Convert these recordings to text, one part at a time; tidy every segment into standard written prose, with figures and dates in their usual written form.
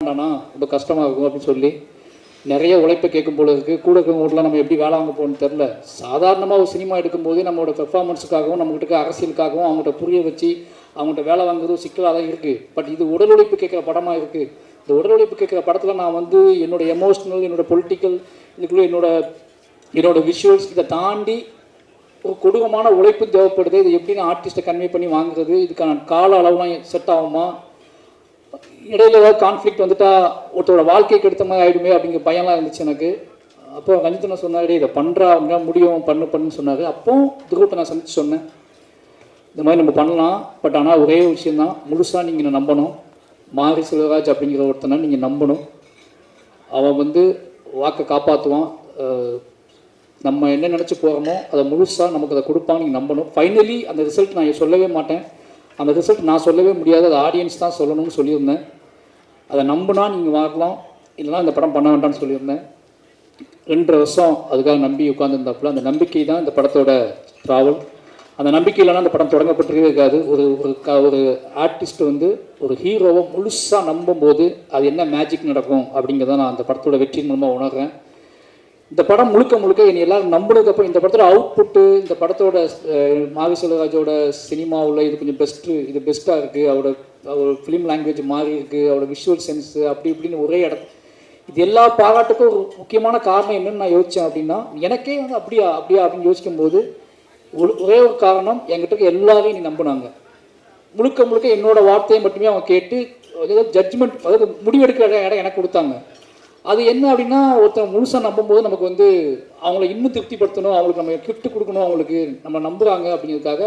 வேண்டாம்னா ரொம்ப கஷ்டமாக இருக்கும் அப்படின்னு சொல்லி நிறைய உழைப்பை கேட்கும் போல இருக்குது. கூட இருக்கிறவங்களாம் நம்ம எப்படி வேலை வாங்க போகணும்னு தெரில. சாதாரணமாக ஒரு சினிமா எடுக்கும்போது நம்மளோட பெர்ஃபார்மன்ஸுக்காகவும் நம்மகிட்ட இருக்க அரசியலுக்காகவும் அவங்கள்ட்ட புரிய வச்சு அவங்கள்ட்ட வேலை வாங்குறது சிக்கலாக தான் இருக்குது. பட் இது உடல் உழைப்பு கேட்குற படமாக இருக்குது. இந்த உடல் உழைப்பு கேட்குற படத்தில் நான் வந்து என்னோடய எமோஷ்னல், என்னோடய பொலிட்டிக்கல், இதுக்குள்ளே என்னோடய விஷுவல்ஸ் இதை தாண்டி ஒரு கொடூரமான உழைப்பு தேவைப்படுது. இது எப்படி நான் ஆர்டிஸ்ட்டை கன்வே பண்ணி வாங்குறது, இதுக்கான கால அளவுலாம் செட் ஆகுமா, இடையில ஏதாவது கான்ஃப்ளிக்ட் வந்துட்டால் ஒருத்தரோட வாழ்க்கைக்கு எடுத்த மாதிரி ஆகிடுமே அப்படிங்கிற பயம்லாம் இருந்துச்சு எனக்கு. அப்போ ரஞ்சித் நான் சொன்னார், இதை பண்ணுறா அப்படின்னா முடியும் பண்ணுன்னு சொன்னார். அப்போ துருவத்தை நான் சந்தித்து சொன்னேன், இந்த மாதிரி நம்ம பண்ணலாம், பட் ஆனால் ஒரே விஷயந்தான், முழுசாக நீங்கள் நம்பணும். மாரி செல்வராஜ் அப்படிங்கிற ஒருத்தனை நீங்கள் நம்பணும். அவன் வந்து வாக்கை காப்பாற்றுவான். நம்ம என்ன நினச்சி போகிறோமோ அதை முழுசாக நமக்கு அதை கொடுப்பான்னு நீங்கள் நம்பணும். ஃபைனலி அந்த ரிசல்ட் நான் சொல்லவே மாட்டேன், அந்த ரிசல்ட் நான் சொல்லவே முடியாது, அது ஆடியன்ஸ் தான் சொல்லணும்னு சொல்லியிருந்தேன். அதை நம்பினா நீங்கள் வாங்கலாம், இல்லைனா இந்த படம் பண்ண வேண்டாம்னு சொல்லியிருந்தேன். 2 வருஷம் அதுக்காக நம்பி உட்காந்துருந்தாப்புல. அந்த நம்பிக்கை தான் இந்த படத்தோட ட்ராவல். அந்த நம்பிக்கை இல்லைனா அந்த படம் தொடங்கப்பட்டிருக்கவே இருக்காது. ஒரு ஆர்டிஸ்ட் வந்து ஒரு ஹீரோவை முழுசாக நம்பும்போது அது என்ன மேஜிக் நடக்கும் அப்படிங்கிறத நான் அந்த படத்தோட வெற்றி மூலமாக உணர்றேன். இந்த படம் முழுக்க என்னை எல்லோரும் நம்பினதுக்கப்புறம் இந்த படத்தோட அவுட்புட்டு, இந்த படத்தோட மாரி செல்வராஜோட சினிமாவில் இது கொஞ்சம் இது பெஸ்ட்டாக இருக்குது, அவரோட ஃபிலிம் லாங்குவேஜ் மாறி இருக்குது, அவரோட விஷுவல் சென்ஸு அப்படி இப்படின்னு ஒரே இது எல்லா பாராட்டுக்கும் ஒரு முக்கியமான காரணம் என்னென்னு நான் யோசித்தேன் அப்படின்னா, எனக்கே வந்து அப்படியா அப்படின்னு யோசிக்கும்போது ஒரே ஒரு காரணம், என்கிட்ட எல்லாரையும் நீ நம்பினாங்க. முழுக்க என்னோட வார்த்தையை மட்டுமே அவங்க கேட்டு ஏதாவது ஜட்ஜ்மெண்ட், அதாவது முடிவெடுக்கிற இடம் எனக்கு கொடுத்தாங்க. அது என்ன அப்படின்னா, ஒருத்தர் முழுசாக நம்பும்போது நமக்கு வந்து அவங்கள இன்னும் திருப்திப்படுத்தணும், அவங்களுக்கு நம்ம கிஃப்ட் கொடுக்கணும், அவங்களுக்கு நம்ம நம்புகிறாங்க அப்படிங்கிறதுக்காக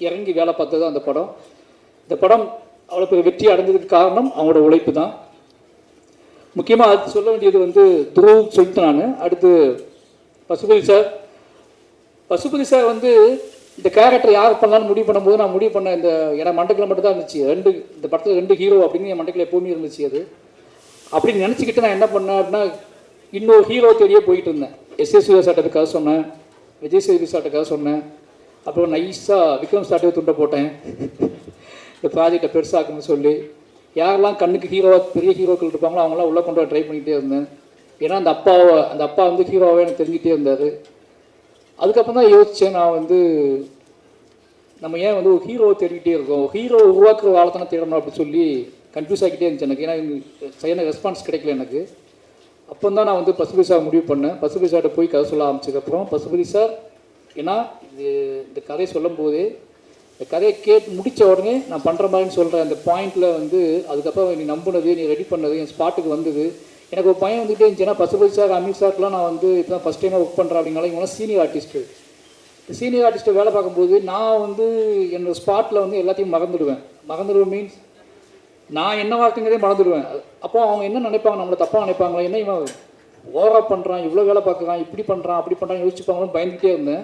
இறங்கி வேலை பார்த்தது அந்த படம். இந்த படம் அவ்வளோ பெரிய வெற்றி அடைஞ்சதுக்கு காரணம் அவங்களோட உழைப்பு தான். முக்கியமாக அது சொல்ல வேண்டியது வந்து துருவ் சொல்லிட்டு நான் அடுத்து பசுபதி சார் வந்து இந்த கேரக்டர் யார் பண்ணலான்னு முடிவு பண்ணும்போது நான் முடிவு பண்ண இந்த ஏன்னா மண்டக்கில் மட்டும் தான் இருந்துச்சு. இந்த படத்தில் 2 ஹீரோ அப்படின்னு என் மண்டக்கில் எப்போவுமே இருந்துச்சு. அது அப்படின்னு நினச்சிக்கிட்டு நான் என்ன பண்ணேன் அப்படின்னா, இன்னொரு ஹீரோ தேடியே போயிட்டு இருந்தேன். சூர்யா சார்ட்டுக்காக சொன்னேன், விஜய் சேதுபதி சார்ட்டுக்காக சொன்னேன், அப்புறம் நைஸாக விக்ரம் சார்ட்டே துண்டை போட்டேன் இந்த ப்ராஜெக்டை பெருசாக்குன்னு சொல்லி. யாரெல்லாம் கண்ணுக்கு ஹீரோவாக பெரிய ஹீரோக்கள் இருப்பாங்களோ அவங்களாம் உள்ளே கொண்டு வர ட்ரை பண்ணிகிட்டே இருந்தேன். ஏன்னா அந்த அப்பா வந்து ஹீரோவாகவே எனக்கு தெரிஞ்சிகிட்டே இருந்தார். அதுக்கப்புறம் தான் யோசித்தேன், நான் வந்து நம்ம ஏன் வந்து ஒரு ஹீரோவை தேடிக்கிட்டே இருக்கோம், ஹீரோ உருவாக்குற வாழை தானே தேடணும் அப்படின்னு சொல்லி கன்ஃபியூஸ் ஆகிக்கிட்டே இருந்துச்சு எனக்கு. ஏன்னா சரியான ரெஸ்பான்ஸ் கிடைக்கல எனக்கு. அப்போ தான் நான் வந்து பசுபதி சார் முடிவு பண்ணேன். பசுபதி சார்கிட்ட போய் கதை சொல்ல ஆரம்பிச்சதுக்கப்புறம் பசுபதி சார், ஏன்னா இந்த கதையை சொல்லும் போதே இந்த கதையை கேட்டு முடித்த உடனே நான் பண்ணுற மாதிரின்னு சொல்கிறேன் அந்த பாயிண்டில் வந்து, அதுக்கப்புறம் நீ நம்பினது, நீ ரெடி பண்ணது என் ஸ்பாட்டுக்கு வந்தது. எனக்கு ஒரு பையன் வந்துகிட்டே இருந்துச்சுன்னா, பசுபதி சார், அமீர் சார்க்கெலாம் நான் வந்து இப்போ தான் ஃபஸ்ட் டைமாக ஒர்க் பண்ணுறேன் அப்படின்னால இவங்களாம் சீனியர் ஆர்டிஸ்ட்டு வேலை பார்க்கும்போது நான் வந்து என்னோடய ஸ்பாட்டில் வந்து எல்லாத்தையும் மறந்துடுவேன் மீன்ஸ் நான் என்ன வார்த்தைங்கிறதே மறந்துடுவேன். அப்போ அவங்க என்ன நினைப்பாங்க, நம்மளை தப்பாக நினைப்பாங்களா, என்ன இவன் ஓவராக பண்ணுறான், இவ்வளோ வேலை பார்க்குறான், இப்படி பண்ணுறான் அப்படி பண்ணுறான் யோசிச்சுப்பாங்கன்னு பயந்துகிட்டே இருந்தேன்.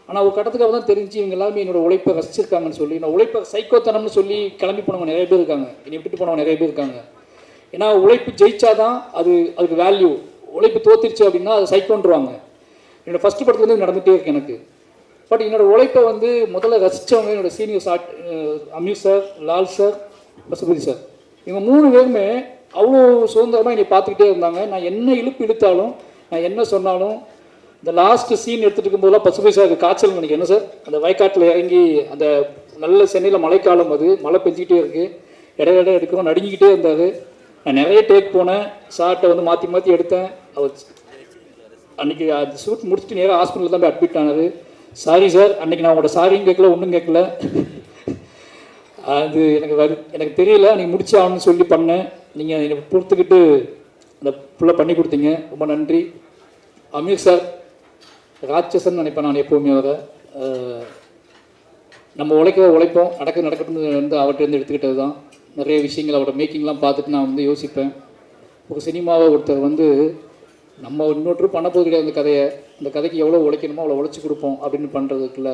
ஆனால் ஒரு கட்டத்துக்கு தான் தெரிஞ்சு இவங்க எல்லாருமே என்னோடய உழைப்பை ரசிச்சிருக்காங்கன்னு சொல்லி, நான் உழைப்பை சைக்கோத்தனம்னு சொல்லி கிளம்பி போனவங்க நிறைய பேர் இருக்காங்க, என்னை விட்டுட்டு போனவங்க நிறைய பேர் இருக்காங்க. ஏன்னா உழைப்பு ஜெயிச்சாதான் அதுக்கு வேல்யூ, உழைப்பு தோத்திருச்சு அப்படின்னா அது சைக்கோன்றுவாங்க. என்னோடய ஃபஸ்ட்டு படத்துலேருந்து நடந்துகிட்டே இருக்கு எனக்கு. பட் என்னோடய உழைப்பை வந்து முதல்ல ரசித்தவங்க என்னோடய seniors Ameer sir, Lal sir, Pasupathi sir, இவங்க 3 பேருமே அவ்வளோ சுதந்திரமாக என்னை பார்த்துக்கிட்டே இருந்தாங்க. நான் என்ன இழுத்தாலும், நான் என்ன சொன்னாலும், இந்த லாஸ்ட்டு சீன் எடுத்துகிட்டு இருக்கும்போதெல்லாம் பசுபதி சார் காய்ச்சல் நினைக்கிறேன். என்ன சார், அந்த வயக்காட்டில் இறங்கி அந்த நல்ல சென்னையில் மழைக்காலம், அது மழை பெஞ்சிக்கிட்டே இருக்குது, இடையிட எடுக்கிறோம், நடுங்கிக்கிட்டே இருந்தார். நான் நிறைய டேக் போனேன், சார்ட்டை வந்து மாற்றி எடுத்தேன். அவர் அன்றைக்கி அது ஷூட் முடிச்சுட்டு நேராக ஹாஸ்பிட்டலில் தான் போய் அட்மிட் ஆனார். சாரி சார், அன்றைக்கி நான் உங்களோட சாரியும் கேட்கல, ஒன்றும் கேட்கல, அது எனக்கு தெரியல, நீங்கள் முடிச்சு ஆகணும்னு சொல்லி பண்ணேன். நீங்கள் என்னை பொறுத்துக்கிட்டு அந்த ஃபுல்லாக பண்ணி கொடுத்தீங்க, ரொம்ப நன்றி. அமீர் சார் ராட்சசன் நினைப்பேன் நான் எப்போவுமே. அவரை நம்ம உழைப்போம், நடக்கட்டும்னு வந்து அவர்கிட்ட எடுத்துக்கிட்டது தான். நிறைய விஷயங்கள் அவரோட மேக்கிங்லாம் பார்த்துட்டு நான் வந்து யோசிப்பேன், ஒரு சினிமாவை ஒருத்தர் வந்து நம்ம இன்னொருத்தர் பண்ண போது கிடையாது, இந்த கதைக்கு எவ்வளோ உழைக்கணுமோ அவ்வளோ உழைச்சி கொடுப்போம் அப்படின்னு பண்ணுறதுக்குள்ள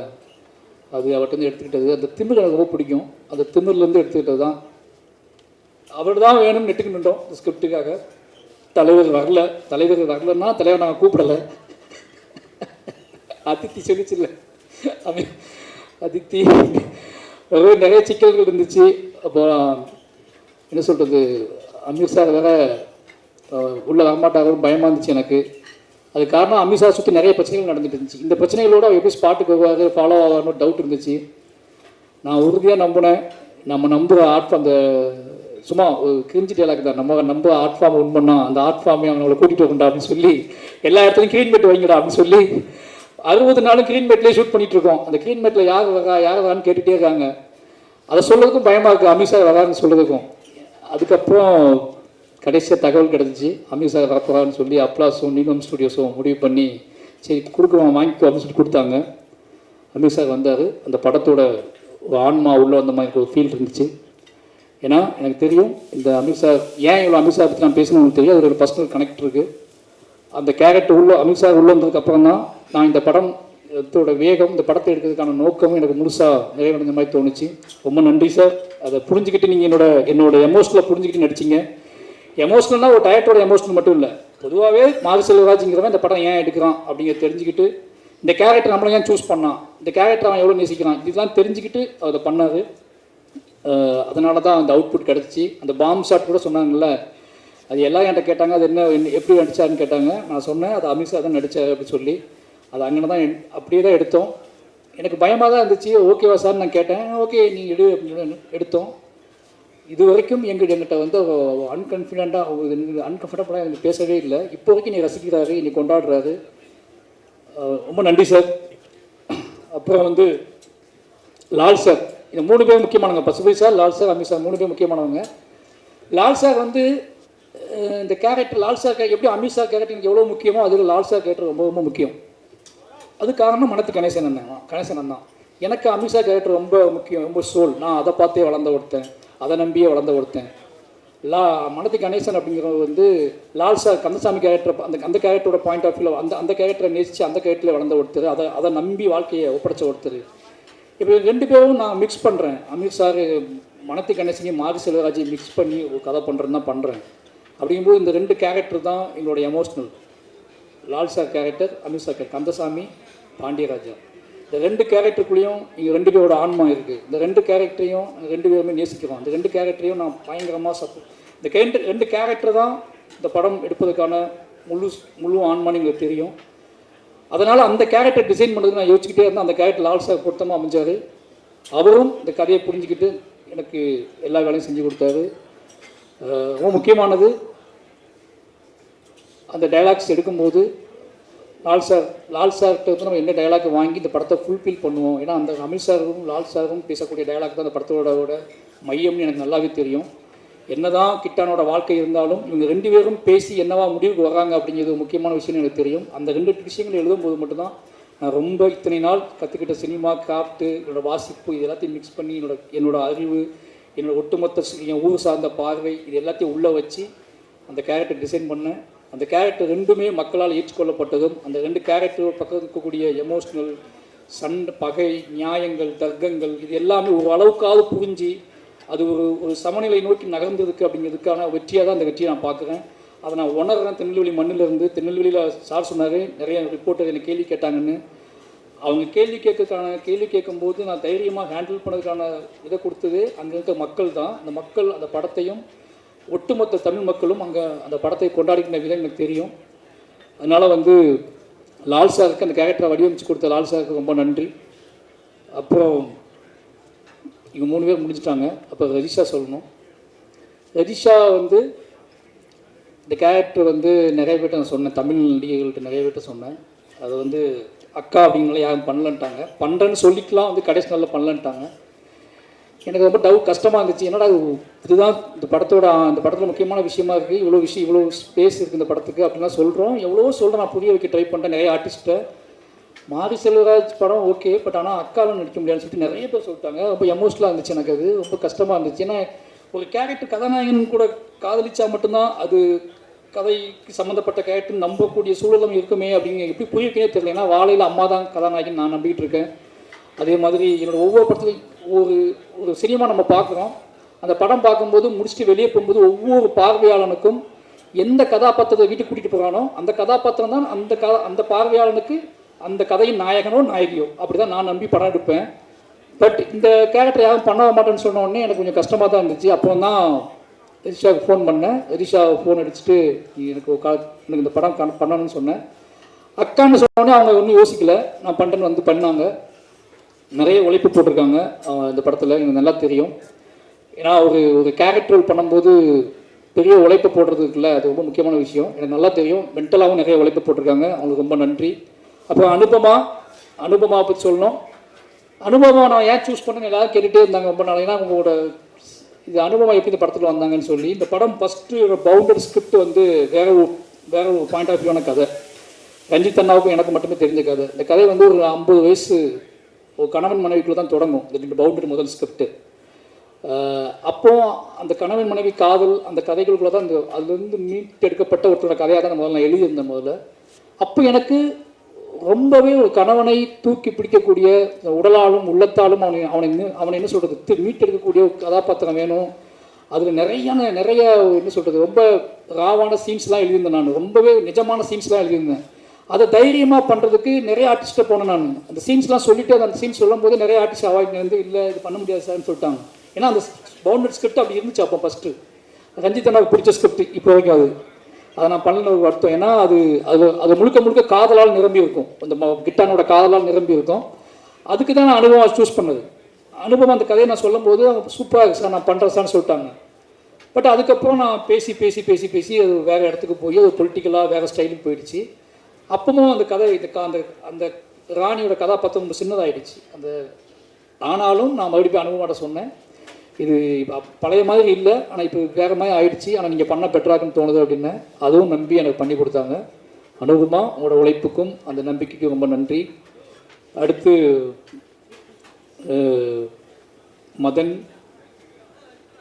அது அவர்கிட்ட எடுத்துக்கிட்டது. அந்த திமிர் எனக்கு ரொம்ப பிடிக்கும், அந்த திமிர்லேருந்து எடுத்துக்கிட்டது தான். அவர் தான் வேணும்னு நெட்டுக்கு நின்றோம் இந்த ஸ்கிரிப்டுக்காக. தலைவர் வரலன்னா தலைவர் நாங்கள் கூப்பிடலை. அதித்தி சொல்லிச்சில்ல, அதித்தி நிறைய சிக்கல்கள் இருந்துச்சு. அப்போ என்ன சொல்கிறது, அமீர் சார் வேறு உள்ளே வரமாட்டாரு பயமாக இருந்துச்சு எனக்கு. அது காரணம் அமீர் சார் சுற்றி நிறைய பிரச்சனைகள் நடந்துட்டு இருந்துச்சு. இந்த பிரச்சனைகளோடு அவர் எப்படி ஸ்பாட்டுக்கு வருவார், ஃபாலோ ஆவார்னு டவுட் இருந்துச்சு. நான் உறுதியாக நம்பினேன், நம்ம நம்புகிற ஆர்ட் அந்த சும்மா ஒரு கிரிஞ்சி டேலாக் தான், நம்ம நம்ப ஆர்ட் ஃபார்ம் ஒன் பண்ணால் அந்த ஆர்ட் ஃபார்மை அவங்கள கூட்டிகிட்டு வரண்டா அப்படின்னு சொல்லி எல்லா இடத்துலையும் க்ளீன் மேட் வைங்கடா அப்படின்னு சொல்லி 60 நாளும் க்ளீன் மேட்லேயே ஷூட் பண்ணிகிட்டு இருக்கோம். அந்த க்ளீன் மேட்டில் யார் வரான்னு கேட்டுகிட்டே இருக்காங்க. அதை சொல்கிறதுக்கும் பயமாக இருக்குது, அமீர் சார் வரான்னு சொல்கிறதுக்கும். அதுக்கப்புறம் கடைசியாக தகவல் கிடச்சிச்சு, அமீர் சார் வரப்போறான்னு சொல்லி அப்ளாஸும் நீலம் ஸ்டுடியோஸும் முடிவு பண்ணி சரி கொடுக்குறோம் வாங்கிக்கோ அப்படின்னு சொல்லி கொடுத்தாங்க. அமீர் சார் வந்தார். அந்த படத்தோட ஒரு ஆன்மா உள்ளே வந்த மாதிரி ஒரு ஃபீல் இருந்துச்சு. ஏன்னா எனக்கு தெரியும் இந்த அமீர் சார் ஏன் இவ்வளோ அமீர் சார் பற்றி நான் பேசணும்னு தெரியும். அது ஒரு பர்சனல் கனெக்ட் இருக்குது. அந்த கேரக்டர் உள்ள அமீர் சார் உள்ளே வந்ததுக்கப்புறம் தான் நான் இந்த படத்தோட வேகம், இந்த படத்தை எடுக்கிறதுக்கான நோக்கமும் எனக்கு முழுசாக நிறைவடைஞ்ச மாதிரி தோணுச்சு. ரொம்ப நன்றி சார். அதை புரிஞ்சுக்கிட்டு நீங்கள் என்னோட எமோஷனலை புரிஞ்சுக்கிட்டு நடிச்சிங்க. எமோஷனல்னால் ஒரு டயட்டோட எமோஷனல் மட்டும் இல்லை, பொதுவாகவே மாரி செல்வராஜுங்கிறவன் இந்த படம் ஏன் எடுக்கிறான் அப்படிங்கிறத தெரிஞ்சுக்கிட்டு, இந்த கேரக்டர் நம்மளை ஏன் சூஸ் பண்ணான், இந்த கேரக்டர் அவன் எவ்வளோ நேசிக்கிறான், இதெல்லாம் தெரிஞ்சுக்கிட்டு அதை பண்ணார். அதனால தான் அந்த அவுட்புட் கிடச்சி. அந்த பாம் ஷாட் கூட சொன்னாங்கல்ல, அது எல்லாம் என்கிட்ட கேட்டாங்க, அது என்ன எப்படி நடிச்சாருன்னு கேட்டாங்க. நான் சொன்னேன் அது அமீர் சார் தான் நடித்தார் அப்படின்னு சொல்லி. அது அங்கே தான் அப்படியே தான் எடுத்தோம். எனக்கு பயமாக தான் இருந்துச்சு. ஓகேவா சார் நான் கேட்டேன். ஓகே நீங்கள் எடு அப்படின்னு எடுத்தோம். இது வரைக்கும் எங்கிட்ட வந்து அன்கம்ஃபர்டபுளாக எனக்கு பேசவே இல்லை. இப்போ வரைக்கும் நீ ரசிக்கிறாரு, நீ கொண்டாடுறாரு. ரொம்ப நன்றி சார். அப்புறம் வந்து லால் சார், இந்த 3 பேர் முக்கியமானவங்க. Pasupathi sir, Lal sir, Ameer sir 3 பேர் முக்கியமானவங்க. லால் சார் வந்து இந்த கேரக்டர், லால் சார் எப்படி அமீர் சார் கேரக்டர் எனக்கு எவ்வளோ முக்கியமோ அதில் லால் சார் கேரக்டர் ரொம்ப ரொம்ப முக்கியம். அது காரணம் மனத்து கணேசன் தான். எனக்கு அமீர் சார் கேரக்டர் ரொம்ப முக்கியம், ரொம்ப சோல். நான் அதை பார்த்தே வளர்ந்த ஒருத்தன், அதை நம்பியே வளர்ந்த ஒருத்தன். மனத்து கணேசன் அப்படிங்கிறவர் வந்து லால் சார் கந்தசாமி கேரக்டர், அந்த கேரக்டரோட பாயிண்ட் ஆஃப் வியூவில் அந்த கேரக்டரை நேசித்து அந்த கேரக்டரில் வளர்ந்த ஒருத்தர், அதை நம்பி வாழ்க்கையை ஒப்படைச்ச ஒருத்தர். இப்போ 2 பேரும் நான் மிக்ஸ் பண்ணுறேன். அமீர் சார் மனத்து கணேசனையும் மாரி செல்வராஜையும் மிக்ஸ் பண்ணி ஒரு கதை பண்ணுறேன்னு தான் பண்ணுறேன். அப்படிங்கும்போது இந்த 2 கேரக்டர் தான் எங்களோட emotional. Lal sir character, Ameer sir character, Kandasamy, Pandiyaraja. இந்த 2 கேரக்டருக்குள்ளேயும் இங்கே 2 பேரோட ஆன்மா இருக்குது. இந்த 2 கேரக்டரையும் 2 பேருமே நேசிக்கிறோம். இந்த 2 கேரக்டரையும் நான் பயங்கரமாக இந்த 2 கேரக்டர் தான் இந்த படம் எடுப்பதற்கான முழு ஆன்மான்னு எங்களுக்கு தெரியும். அதனால் அந்த கேரக்டர் டிசைன் பண்ணுறதுக்கு நான் யோசிச்சுக்கிட்டே இருந்தேன். அந்த கேரக்டர் லால் சார் பொருத்தமாக அமைஞ்சார். அவரும் இந்த கதையை புரிஞ்சுக்கிட்டு எனக்கு எல்லா வேலையும் செஞ்சு கொடுத்தாரு. ரொம்ப முக்கியமானது, அந்த டைலாக்ஸ் எடுக்கும்போது லால் சார்கிட்ட வந்து நம்ம என்ன டைலாக் வாங்கி இந்த படத்தை ஃபுல்ஃபில் பண்ணுவோம். ஏன்னா அந்த அமீர் சாரும் லால் சாரும் பேசக்கூடிய டைலாக் தான் அந்த படத்தோட மையம்னு எனக்கு நல்லாவே தெரியும். என்ன தான் கிட்டானோட வாழ்க்கை இருந்தாலும் இவங்க 2 பேரும் பேசி என்னவா முடிவுக்கு வராங்க அப்படிங்கிறது முக்கியமான விஷயம் எனக்கு தெரியும். அந்த 2 விஷயங்கள் எழுதும்போது மட்டும்தான் நான் ரொம்ப இத்தனை நாள் கற்றுக்கிட்ட சினிமா, கிராஃப்ட்டு, என்னோடய வாசிப்பு, இது எல்லாத்தையும் மிக்ஸ் பண்ணி என்னோட அறிவு, என்னோடய ஒட்டுமொத்த என் ஊர் சார்ந்த பார்வை, இது எல்லாத்தையும் உள்ளே வச்சு அந்த கேரக்டர் டிசைன் பண்ணேன். அந்த கேரக்டர் 2மே மக்களால் ஏற்றுக்கொள்ளப்பட்டதும், அந்த 2 கேரக்டர் பக்கம் இருக்கக்கூடிய எமோஷ்னல், சண்டை, பகை, நியாயங்கள், தர்க்கங்கள், இது எல்லாமே ஒரு அளவுக்காவது புரிஞ்சு அது ஒரு சமநிலை நோக்கி நகர்ந்ததுக்கு அப்படிங்கிறதுக்கான வெற்றியாக தான் அந்த வெற்றியை நான் பார்க்குறேன். அதை நான் உணர்கிறேன். திருநெல்வேலி மண்ணிலிருந்து. திருநெல்வேலியில் சார் சொன்னார் நிறைய ரிப்போர்ட்டர் என்னை கேள்வி கேட்டாங்கன்னு. அவங்க கேள்வி கேட்கும்போது நான் தைரியமாக ஹேண்டில் பண்ணதுக்கான இதை கொடுத்தது அங்கே இருக்க மக்கள் தான். அந்த மக்கள் அந்த படத்தையும் ஒட்டுமொத்த தமிழ் மக்களும் அங்கே அந்த படத்தை கொண்டாடிக்கிற விதம் எனக்கு தெரியும். அதனால் வந்து லால் சாருக்கு அந்த கேரக்டரை வடிவமைச்சு கொடுத்த லால் சாருக்கு ரொம்ப நன்றி. அப்புறம் இவங்க 3 பேர் முடிஞ்சிட்டாங்க. அப்போ ரஜிஷா சொல்லணும். ரஜிஷா வந்து இந்த கேரக்டர் வந்து நிறைய பேர்ட்ட நான் சொன்னேன், தமிழ் நடிகைகள்கிட்ட நிறைய பேர்ட்ட சொன்னேன். அது வந்து அக்கா அப்படிங்களா யாரும் பண்ணலன்ட்டாங்க. பண்ணுறேன்னு சொல்லிக்கலாம், வந்து கடைசி நாளில் பண்ணலன்ட்டாங்க. எனக்கு ரொம்ப கஷ்டமாக இருந்துச்சு. என்னடா இதுதான் இந்த படத்தில் முக்கியமான விஷயமா இருக்குது, இவ்வளோ ஸ்பேஸ் இருக்குது இந்த படத்துக்கு அப்படின்லாம் சொல்கிறோம். எவ்வளோ சொல்கிறேன், நான் புரிய வைக்க ட்ரை பண்ணுறேன் நிறைய ஆர்டிஸ்ட்டை. மாரி செல்வராஜ் படம் ஓகே, பட் ஆனால் அக்காலும் நடிக்க முடியாதுன்னு சொல்லிட்டு நிறைய பேர் சொல்லிட்டாங்க. ரொம்ப எமோஷனலாக இருந்துச்சு. எனக்கு அது ரொம்ப கஷ்டமாக இருந்துச்சு. ஏன்னா ஒரு கேரக்டர் கதாநாயகன் கூட காதலிச்சா மட்டும்தான் அது கதைக்கு சம்மந்தப்பட்ட கேரக்டர் நம்பக்கூடிய சூழலும் இருக்குமே அப்படிங்க எப்படி புரிய வைக்கவே தெரியல. ஏன்னா வாழையில் அம்மா தான் கதாநாயகன் நான் நம்பிக்கிட்டு இருக்கேன். அதே மாதிரி என்னோடய ஒவ்வொரு படத்துலையும் ஒரு சினிமா நம்ம பார்க்குறோம். அந்த படம் பார்க்கும்போது முடிச்சுட்டு வெளியே போகும்போது ஒவ்வொரு பார்வையாளனுக்கும் எந்த கதாபாத்திரத்தை வீட்டுக்கு கூட்டிகிட்டு போகிறானோ அந்த கதாபாத்திரம் தான் அந்த பார்வையாளனுக்கு அந்த கதையின் நாயகனோ நாயகியோ. அப்படி தான் நான் நம்பி படம் எடுப்பேன். பட் இந்த கேரக்டர் யாரும் பண்ண மாட்டேன்னு சொன்ன உடனே எனக்கு கொஞ்சம் கஷ்டமாக தான் இருந்துச்சு. அப்புறம் தான் ரிஷாவுக்கு ஃபோன் பண்ணேன். ரிஷாவை ஃபோன் அடிச்சுட்டு எனக்கு எனக்கு இந்த படம் பண்ணணும்னு சொன்னேன். அக்கான்னு சொன்னோடனே அவங்க ஒன்றும் யோசிக்கலை, நான் பண்ணுறேன்னு வந்து பண்ணாங்க. நிறைய உழைப்பு போட்டிருக்காங்க இந்த படத்தில், எனக்கு நல்லா தெரியும். ஏன்னா ஒரு கேரக்டர் ரோல் பண்ணும்போது பெரிய உழைப்பு போடுறதுக்குள்ள அது ரொம்ப முக்கியமான விஷயம், எனக்கு நல்லா தெரியும். மென்டலாகவும் நிறைய உழைப்பு போட்டிருக்காங்க, அவங்களுக்கு ரொம்ப நன்றி. அப்புறம் அனுபமா பற்றி சொல்லணும். அனுபமா நான் ஏன் சூஸ் பண்ணேன்னு எல்லாரும் கேட்டுகிட்டே இருந்தாங்க ரொம்ப நாள். ஏன்னா உங்களோட இது அனுபவம் எப்படி இந்த படத்தில் வந்தாங்கன்னு சொல்லி. இந்த படம் ஃபஸ்ட்டு பவுண்டர் ஸ்கிரிப்ட் வந்து வேற ஒரு பாயிண்ட் ஆஃப் வியூவான கதை. ரஞ்சித் அண்ணாவுக்கும் எனக்கு மட்டுமே தெரிஞ்ச கதை. இந்த கதை வந்து ஒரு 50 வயசு ஒரு கணவன் மனைவிக்குள்ளே தான் தொடங்கும் இந்த பவுண்டர் முதல் ஸ்கிரிப்ட். அப்போ அந்த கணவன் மனைவி காதல் அந்த கதைகளுக்குள்ள தான் இந்த அதுலேருந்து மீட்டெடுக்கப்பட்ட ஒருத்தரோட கதையாக தான் முதல்ல நான் எழுதியிருந்தேன் முதல்ல. அப்போ எனக்கு ரொம்பவே ஒரு கணவனை தூக்கி பிடிக்கக்கூடிய உடலாலும் உள்ளத்தாலும் அவனை என்ன சொல்கிறது மீட்டெடுக்கக்கூடிய ஒரு கதாபாத்திரம் வேணும். அதில் நிறைய என்ன சொல்கிறது ரொம்ப ராவான சீன்ஸ்லாம் எழுதியிருந்தேன். நான் ரொம்பவே நிஜமான சீன்ஸ்லாம் எழுதியிருந்தேன். அதை தைரியமாக பண்ணுறதுக்கு நிறைய ஆர்டிஸ்ட்டை போனேன் நான். அந்த சீன்ஸ்லாம் சொல்லிவிட்டு அந்த சீன்ஸ் சொல்லும் போது நிறைய ஆர்டிஸ்ட் அவாய்ட் வந்து இல்லை இது பண்ண முடியாது சார்னு சொல்லிட்டாங்க. ஏன்னா அந்த பவுண்டட் ஸ்கிரிப்ட் அப்படி இருந்துச்சு அப்போ ஃபஸ்ட்டு. ரஞ்சித் அண்ணாவுக்கு பிடிச்ச ஸ்கிரிப்ட் இப்போ வரைக்கும் அதை நான் பண்ணல ஒரு வருத்தம். ஏன்னா அது முழுக்க காதலால் நிரம்பி இருக்கும், அந்த கிட்டானோட காதலால் நிரம்பி இருக்கும். அதுக்கு தான் நான் அனுபவம் சூஸ் பண்ணது. அனுபவம் அந்த கதையை நான் சொல்லும் போது அவங்க சூப்பராக இருக்குது சார் நான் பண்ணுறேன் சார்னு சொல்லிட்டாங்க. பட் அதுக்கப்புறம் நான் பேசி அது வேறு இடத்துக்கு போய் அது பொலிட்டிக்கலாக வேறு ஸ்டைலுக்கு போயிடுச்சு. அப்பவும் அந்த கதை அந்த ராணியோட கதாபாத்திரம் ரொம்ப சின்னதாகிடுச்சு. ஆனாலும் நான் மறுபடியும் அனுபவமாட்ட சொன்னேன், இது பழைய மாதிரி இல்லை, ஆனால் இப்போ வேறு மாதிரி ஆயிடுச்சு, ஆனால் நீங்கள் பண்ண பெட்டராகுன்னு தோணுது அப்படின்னு. அதுவும் நம்பி எனக்கு பண்ணி கொடுத்தாங்க. அனுபவமா உங்களோட உழைப்புக்கும் அந்த நம்பிக்கைக்கும் ரொம்ப நன்றி. அடுத்து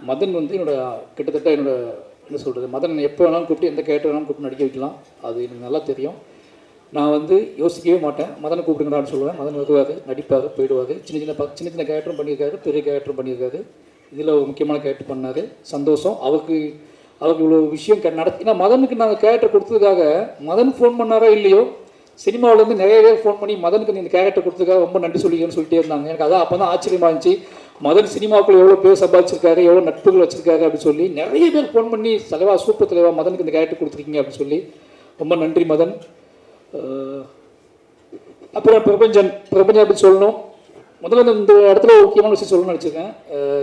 மதன் வந்து கிட்டத்தட்ட என்ன சொல்கிறது, மதன் எப்போ வேணாலும் கூப்பிட்டு எந்த கேரக்டர் வேணாலும் கூப்பிட்டு நடிக்க வைக்கலாம், அது எனக்கு நல்லா தெரியும். நான் வந்து யோசிக்கவே மாட்டேன், மதனை கூப்பிடுங்கடான்னு சொல்லுவேன். மதன் வருவார், நடிப்பார், போயிடுவார். சின்ன கேரக்டரும் பண்ணியிருக்காரு, பெரிய கேரக்டரும் பண்ணியிருக்காரு. இதில் ஒரு முக்கியமான கேரக்டர் பண்ணார், சந்தோஷம். அவருக்கு இவ்வளோ விஷயம் நடத்தினா மதனுக்கு நாங்கள் கேரக்டர் கொடுத்ததுக்காக மதன் ஃபோன் பண்ணாரோ இல்லையோ, சினிமாவிலேருந்து நிறைய பேர் ஃபோன் பண்ணி மதனுக்கு இந்த கேரக்டர் கொடுத்ததுக்காக ரொம்ப நன்றி சொல்லிக்கன்னு சொல்லிட்டே இருந்தாங்க. எனக்கு அதான் அப்போ தான் ஆச்சரியமாக இருந்துச்சு. மதன் சினிமாவுக்குள்ள எவ்வளோ பேர் சம்பாதிச்சிருக்காரு, எவ்வளோ நட்புகள் வச்சுருக்காரு அப்படின்னு சொல்லி நிறைய பேர் ஃபோன் பண்ணி தலைவா சூப்பர் தலைவா மதனுக்கு இந்த கேரக்டர் கொடுத்துருக்கீங்க அப்படின்னு சொல்லி ரொம்ப நன்றி மதன். அப்புறம் பிரபஞ்சன் அப்படின்னு சொல்லணும். முதல்ல இந்த இடத்துல முக்கியமான விஷயம் சொல்லணும்னு நினச்சிருக்கேன்.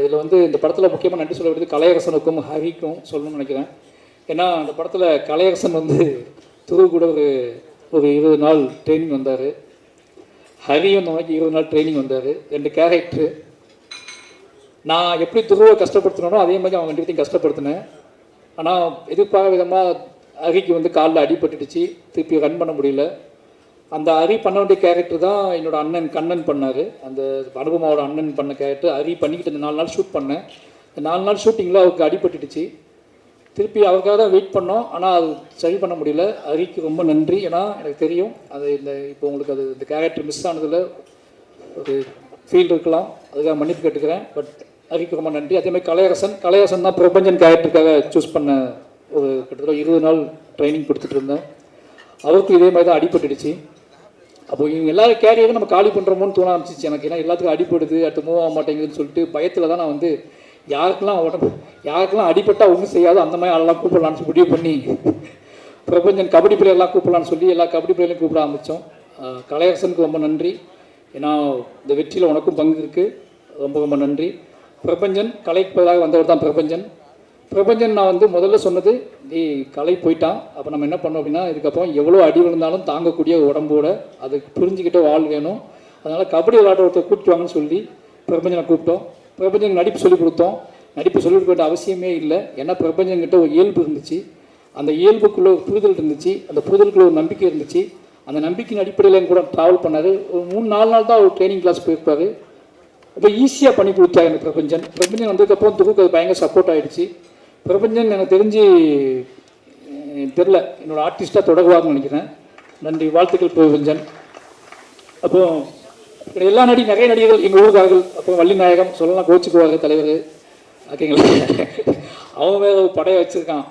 இதில் வந்து இந்த படத்தில் முக்கியமாக நன்றி சொல்ல வேண்டியது கலையரசனுக்கும் ஹரிக்கும் சொல்லணும்னு நினைக்கிறேன். ஏன்னா அந்த படத்தில் கலையரசன் வந்து துரு கூட ஒரு 20 நாள் ட்ரைனிங் வந்தார். ஹரியும் இந்த மாதிரி 20 நாள் ட்ரைனிங் வந்தார். 2 கேரக்டரு. நான் எப்படி துருவை கஷ்டப்படுத்தினோ அதே மாதிரி அவங்க 2 பேரையும் கஷ்டப்படுத்தினேன். ஆனால் எதிர்பார்த்த விதமாக ஹரிக்கு வந்து காலில் அடிபட்டுடுச்சு, திருப்பி ரன் பண்ண முடியல. அந்த ஹரி பண்ண வேண்டிய கேரக்டர் தான் என்னோடய அண்ணன் கண்ணன் பண்ணார். அந்த அனுபமாவோட அண்ணன் பண்ண கேரக்டர் ஹரி பண்ணிக்கிட்டு இந்த 4 நாள் ஷூட் பண்ணேன். இந்த 4 நாள் ஷூட்டிங்கில் அவருக்கு அடிபட்டுடுச்சு. திருப்பி அவருக்காக தான் வெயிட் பண்ணோம், ஆனால் அது சரி பண்ண முடியல. ஹரிக்கு ரொம்ப நன்றி. ஏன்னா எனக்கு தெரியும் இப்போ உங்களுக்கு இந்த கேரக்டர் மிஸ் ஆனதில் ஒரு ஃபீல் இருக்கலாம், அதுக்காக மன்னிப்பு கேட்டுக்கிறேன். பட் ஹரிக்கு ரொம்ப நன்றி. அதேமாதிரி கலையரசன் தான் பிரபஞ்சன் கேரக்டருக்காக சூஸ் பண்ண ஒரு கிட்டத்தட்ட 20 நாள் ட்ரைனிங் கொடுத்துட்டு இருந்தேன். அவருக்கும் இதே மாதிரி தான் அடிபட்டுடுச்சு. அப்போ இவங்க எல்லாரும் கேரியரும் நம்ம காலி பண்ணுறோமோன்னு தோண ஆரம்பிச்சிச்சு எனக்கு. ஏன்னா எல்லாத்துக்கும் அடிபடுது, அடுத்து மூவ் ஆக மாட்டேங்குதுன்னு சொல்லிட்டு பயத்தில் தான் நான் வந்து யாருக்கெல்லாம் அடிபட்டால் ஒன்றும் செய்யாது அந்த மாதிரி ஆளெல்லாம் கூப்பிடலான்னு முடிவு பண்ணி பிரபஞ்சன் கபடி பிளேயர்லாம் கூப்பிடலான்னு சொல்லி எல்லா கபடி பிளேயரையும் கூப்பிட ஆரம்பித்தோம். கலையரசனுக்கு ரொம்ப நன்றி. ஏன்னா இந்த வெற்றியில் உனக்கும் பங்கு இருக்குது, ரொம்ப ரொம்ப நன்றி. பிரபஞ்சன் கலைக்கு பதிலாக வந்தவர் தான் பிரபஞ்சன் நான் வந்து முதல்ல சொன்னது கலை போயிட்டான், அப்போ நம்ம என்ன பண்ணோம் அப்படின்னா இதுக்கப்புறம் எவ்வளோ அடி விழுந்தாலும் தாங்கக்கூடிய உடம்போட அதுக்கு புரிஞ்சுக்கிட்ட வாழ் வேணும். அதனால் கபடி விளையாட்ட ஒருத்தர் கூப்பிட்டு வாங்கன்னு சொல்லி பிரபஞ்சனை கூப்பிட்டோம். பிரபஞ்சன் நடிப்பு சொல்லிக் கொடுத்தோம். நடிப்பு சொல்லிக் கொடுக்க வேண்டிய அவசியமே இல்லை. ஏன்னா பிரபஞ்சன்கிட்ட ஒரு இயல்பு இருந்துச்சு, அந்த இயல்புக்குள்ளே ஒரு புரிதல் இருந்துச்சு, அந்த புரிதலுக்குள்ள ஒரு நம்பிக்கை இருந்துச்சு. அந்த நம்பிக்கையின் அடிப்படையில் என் கூட ட்ராவல் பண்ணார். ஒரு 3-4 நாள் தான் ஒரு ட்ரைனிங் கிளாஸ் போயிருப்பார். ரொம்ப ஈஸியாக பண்ணி கொடுத்தாரு எனக்கு பிரபஞ்சன் வந்ததுக்கப்புறம் துருக்கு அது பயங்கர சப்போர்ட் ஆகிடுச்சு. பிரபஞ்சன் எனக்கு தெரில என்னோடய ஆர்டிஸ்ட்டாக தொடங்குவாங்கன்னு நினைக்கிறேன். நன்றி, வாழ்த்துக்கள் பிரபஞ்சன். அப்போ எல்லா நிறைய நடிகர்கள் எங்கள் ஊருக்காரர்கள், அப்போ வள்ளிநாயகம் சொல்லலாம் கோச்சுக்குவாங்க தலைவர் ஓகேங்களா. அவன் வேறு ஒரு படையை வச்சுருக்கான்.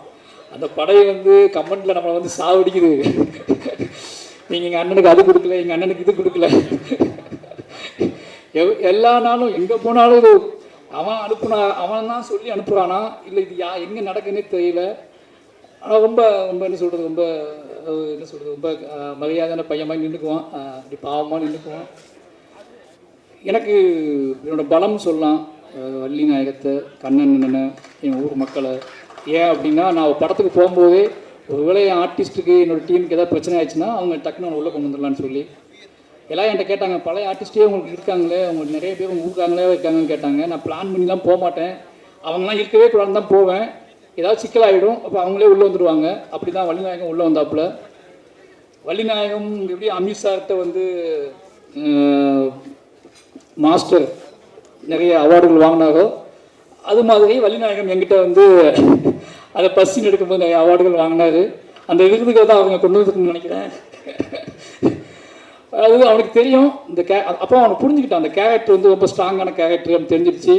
அந்த படையை வந்து கமெண்ட்டில் நம்மளை வந்து சாவடிக்குது. நீங்கள் எங்கள் அண்ணனுக்கு அது கொடுக்கல, எங்கள் அண்ணனுக்கு இது கொடுக்கல. எல்லா நாளும் எங்கே போனாலும் இது அவன் தான் சொல்லி அனுப்புகிறானா இல்லை இது எங்கே நடக்குன்னே தெரியல. ஆனால் ரொம்ப ரொம்ப என்ன சொல்கிறது, ரொம்ப என்ன சொல்கிறது, ரொம்ப மரியாதையான பையன் நின்றுக்குவான், அப்படி பாவமாக நின்றுக்குவான். எனக்கு என்னோடய பலம் சொல்லலாம், வள்ளி நாயகத்தை, கண்ணன் அண்ணனை, எங்கள் ஊர் மக்களை. ஏன் அப்படின்னா நான் படத்துக்கு போகும்போதே ஒருவேளை என் ஆர்டிஸ்ட்டுக்கு என்னோடய டீமுக்கு ஏதாவது பிரச்சனை ஆயிடுச்சுன்னா அவங்க டக்குன்னு உள்ளே கொண்டு வந்துடலான்னு சொல்லி எல்லாம் என்கிட்ட கேட்டாங்க. பழைய ஆர்டிஸ்ட்டே உங்களுக்கு இருக்காங்களே, உங்களுக்கு நிறைய பேர் ஊருக்காங்களே இருக்காங்கன்னு கேட்டாங்க. நான் பிளான் பண்ணிலாம் போக மாட்டேன், அவங்களாம் இருக்கவே கூடாதுன்னு தான் போவேன். ஏதாவது சிக்கலாகிடும், அப்போ அவங்களே உள்ளே வந்துடுவாங்க. அப்படி தான் வள்ளிநாயகம் உள்ளே வந்தாப்புல. வள்ளிநாயகம் எப்படி அமித் சார்கிட்ட வந்து மாஸ்டர் நிறைய அவார்டுகள் வாங்கினாரோ அது மாதிரி வள்ளிநாயகம் என்கிட்ட வந்து அதை பஸ்ஸின் எடுக்கும்போது நிறைய அவார்டுகள் வாங்கினார். அந்த விருதுகள் தான் அவங்க கொண்டு வந்துருக்குன்னு நினைக்கிறேன். அது அவனுக்கு தெரியும் இந்த அப்போ அவனுக்கு புரிஞ்சுக்கிட்டான் அந்த கேரக்டர் வந்து ரொம்ப ஸ்ட்ராங்கான கேரக்டர் அப்படின்னு தெரிஞ்சிருச்சு.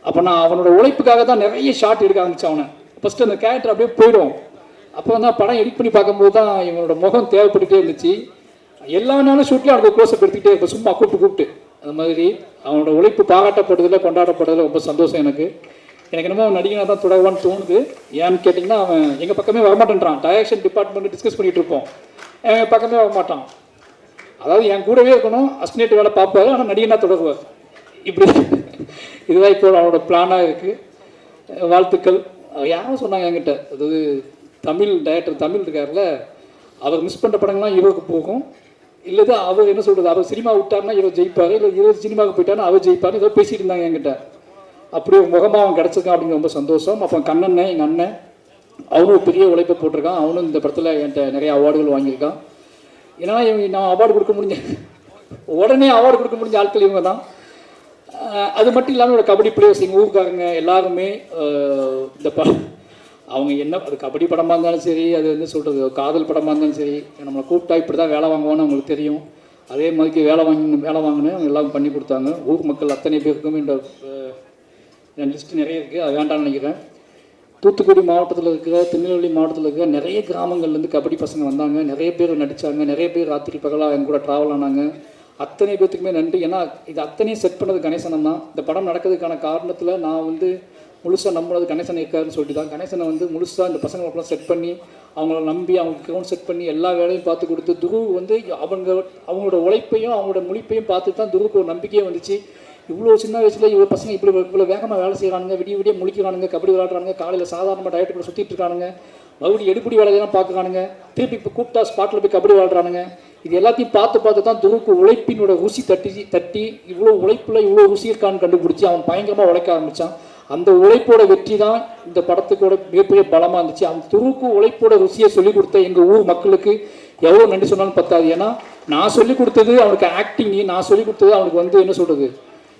அப்போ நான் அவனோட உழைப்புக்காக தான் நிறைய ஷாட் எடுக்க ஆரம்பித்தேன். அவனை ஃபஸ்ட்டு அந்த கேரக்டர் அப்படியே போயிடும். அப்போ தான் படம் எடிட் பண்ணி பார்க்கும்போது தான் இவனோட முகம் தேவைப்பட்டுகிட்டே இருந்துச்சு. எல்லா நாளும் ஷூட்லேயும் அவனுக்கு க்ளோஸ்அப் எடுத்துக்கிட்டே இருப்பேன், சும்மா கூப்பிட்டு அந்த மாதிரி. அவனோட உழைப்பு பாராட்டப்படுறதில் கொண்டாடப்படுறதில் ரொம்ப சந்தோஷம் எனக்கு. என்னமோ அவன் நடிகனாக தான் தொடர்வான்னு தோணுது. ஏன்னு கேட்டிங்கன்னா அவன் எங்கள் பக்கமே வரமாட்டேன்றான். டைரக்ஷன் டிபார்ட்மெண்ட் டிஸ்கஸ் பண்ணிகிட்டு இருப்போம், எங்கள் பக்கமே வரமாட்டான். அதாவது என் கூடவே இருக்கணும், அஸ்டினேட் வேலை பார்ப்பாரு, ஆனால் நடிகனாக தொடருவார். இப்படி இதுதான் இப்போ அவனோட பிளானாக இருக்குது. வாழ்த்துக்கள். யாரும் சொன்னாங்க என்கிட்ட, அதாவது தமிழ் டைரக்டர் தமிழ் இருக்கார்ல, அவர் மிஸ் பண்ணுற படங்கள்லாம் ஹீரோக்கு போகும், இல்லது அவர் என்ன சொல்கிறது, அவர் சினிமா விட்டார்னா ஹீரோ ஜெயிப்பார், இல்லை ஹீரோ சினிமாவுக்கு போயிட்டாருன்னா அவர் ஜெயிப்பார், ஏதோ பேசிகிட்டு இருந்தாங்க என்கிட்ட. அப்படி ஒரு முகமாக அவன் கிடச்சிருக்கான் அப்படிங்கிற ரொம்ப சந்தோஷம். அப்போ கண்ணன் எங்கள் அண்ணன் அவனும் பெரிய உழைப்பை போட்டிருக்கான். அவனும் இந்த படத்தில் என்கிட்ட நிறைய அவார்டுகள் வாங்கியிருக்கான். ஏன்னா நான் அவார்டு கொடுக்க முடிஞ்ச உடனே அவார்டு கொடுக்க முடிஞ்ச ஆட்கள் இவங்க தான். அது மட்டும் இல்லாமல் கபடி பிளேயர்ஸ் எங்கள் ஊருக்காரங்க எல்லாருமே இந்த அவங்க என்ன அது கபடி படமாக இருந்தாலும் சரி, அது வந்து சொல்கிறது காதல் படமாக இருந்தாலும் சரி, நம்மளை கூப்பிட்டா இப்படி தான் வேலை வாங்குவான்னு அவங்களுக்கு தெரியும். அதே மாதிரி வேலை வாங்கினேன் அவங்க எல்லாம் பண்ணி கொடுத்தாங்க. ஊர் மக்கள் அத்தனை பேருக்கும் இந்த லிஸ்ட்டு நிறைய இருக்குது, அது வேண்டாம்னு நினைக்கிறேன். தூத்துக்குடி மாவட்டத்தில் இருக்கிற, திருநெல்வேலி மாவட்டத்தில் இருக்கிற நிறைய கிராமங்கள்லேருந்து கபடி பசங்க வந்தாங்க, நிறைய பேர் நடித்தாங்க, நிறைய பேர் ராத்திரி பகலாக எங்க கூட ட்ராவல் ஆனாங்க. அத்தனை பேர்த்துக்குமே நன்றி. ஏன்னா இது அத்தனையும் செட் பண்ணது கணேசனம் தான். இந்த படம் நடக்கிறதுக்கான காரணத்தில் நான் வந்து முழுசாக நம்பினது கணேசன் இருக்காருன்னு சொல்லிட்டு தான். கணேசனை வந்து முழுசாக இந்த பசங்களுக்கெல்லாம் செட் பண்ணி அவங்கள நம்பி அவங்களுக்கு கிரவுண்ட் செட் பண்ணி எல்லா வேலையும் பார்த்து கொடுத்து துருவ் வந்து அவங்களோட உழைப்பையும் அவங்களோட முழிப்பையும் பார்த்துட்டு தான் துருவுக்கு ஒரு நம்பிக்கையே வந்துச்சு. இவ்வளோ சின்ன வயசில் இவ்வளோ பசங்க இவ்வளோ வேகமாக வேலை செய்கிறானுங்க, விடிய முழிக்கிறானுங்க, கபடி விளையாடுறானுங்க, காலையில் சாதாரணமாக டயட்டு கூட சுற்றிட்டு இருக்கானுங்க, மறுபடியும் எடுப்படி வேலையெல்லாம் பார்க்குறானுங்க, திருப்பி இப்போ கூப்பிட்டா ஸ்பாட்டில் போய் கபடி விளையாடுறானுங்க. இது எல்லாத்தையும் பார்த்து தான் துருவுக்கு உழைப்பினோட ருசி தட்டி இவ்வளோ உழைப்பில் இவ்வளோ ருசி இருக்கான்னு கண்டுபிடிச்சி அவன் பயங்கரமாக உழைக்க ஆரம்பித்தான். அந்த உழைப்போட வெற்றி தான் இந்த படத்துக்கோட மிகப்பெரிய பலமாக இருந்துச்சு. அந்த துருவுக்கு உழைப்போட ருசியை சொல்லிக் கொடுத்த எங்கள் ஊர் மக்களுக்கு எவ்வளோ நன்றி சொன்னாலும் பத்தாது. ஏன்னா நான் சொல்லிக் கொடுத்தது அவனுக்கு ஆக்டிங்கு, நான் சொல்லிக் கொடுத்தது அவனுக்கு வந்து என்ன சொல்கிறது,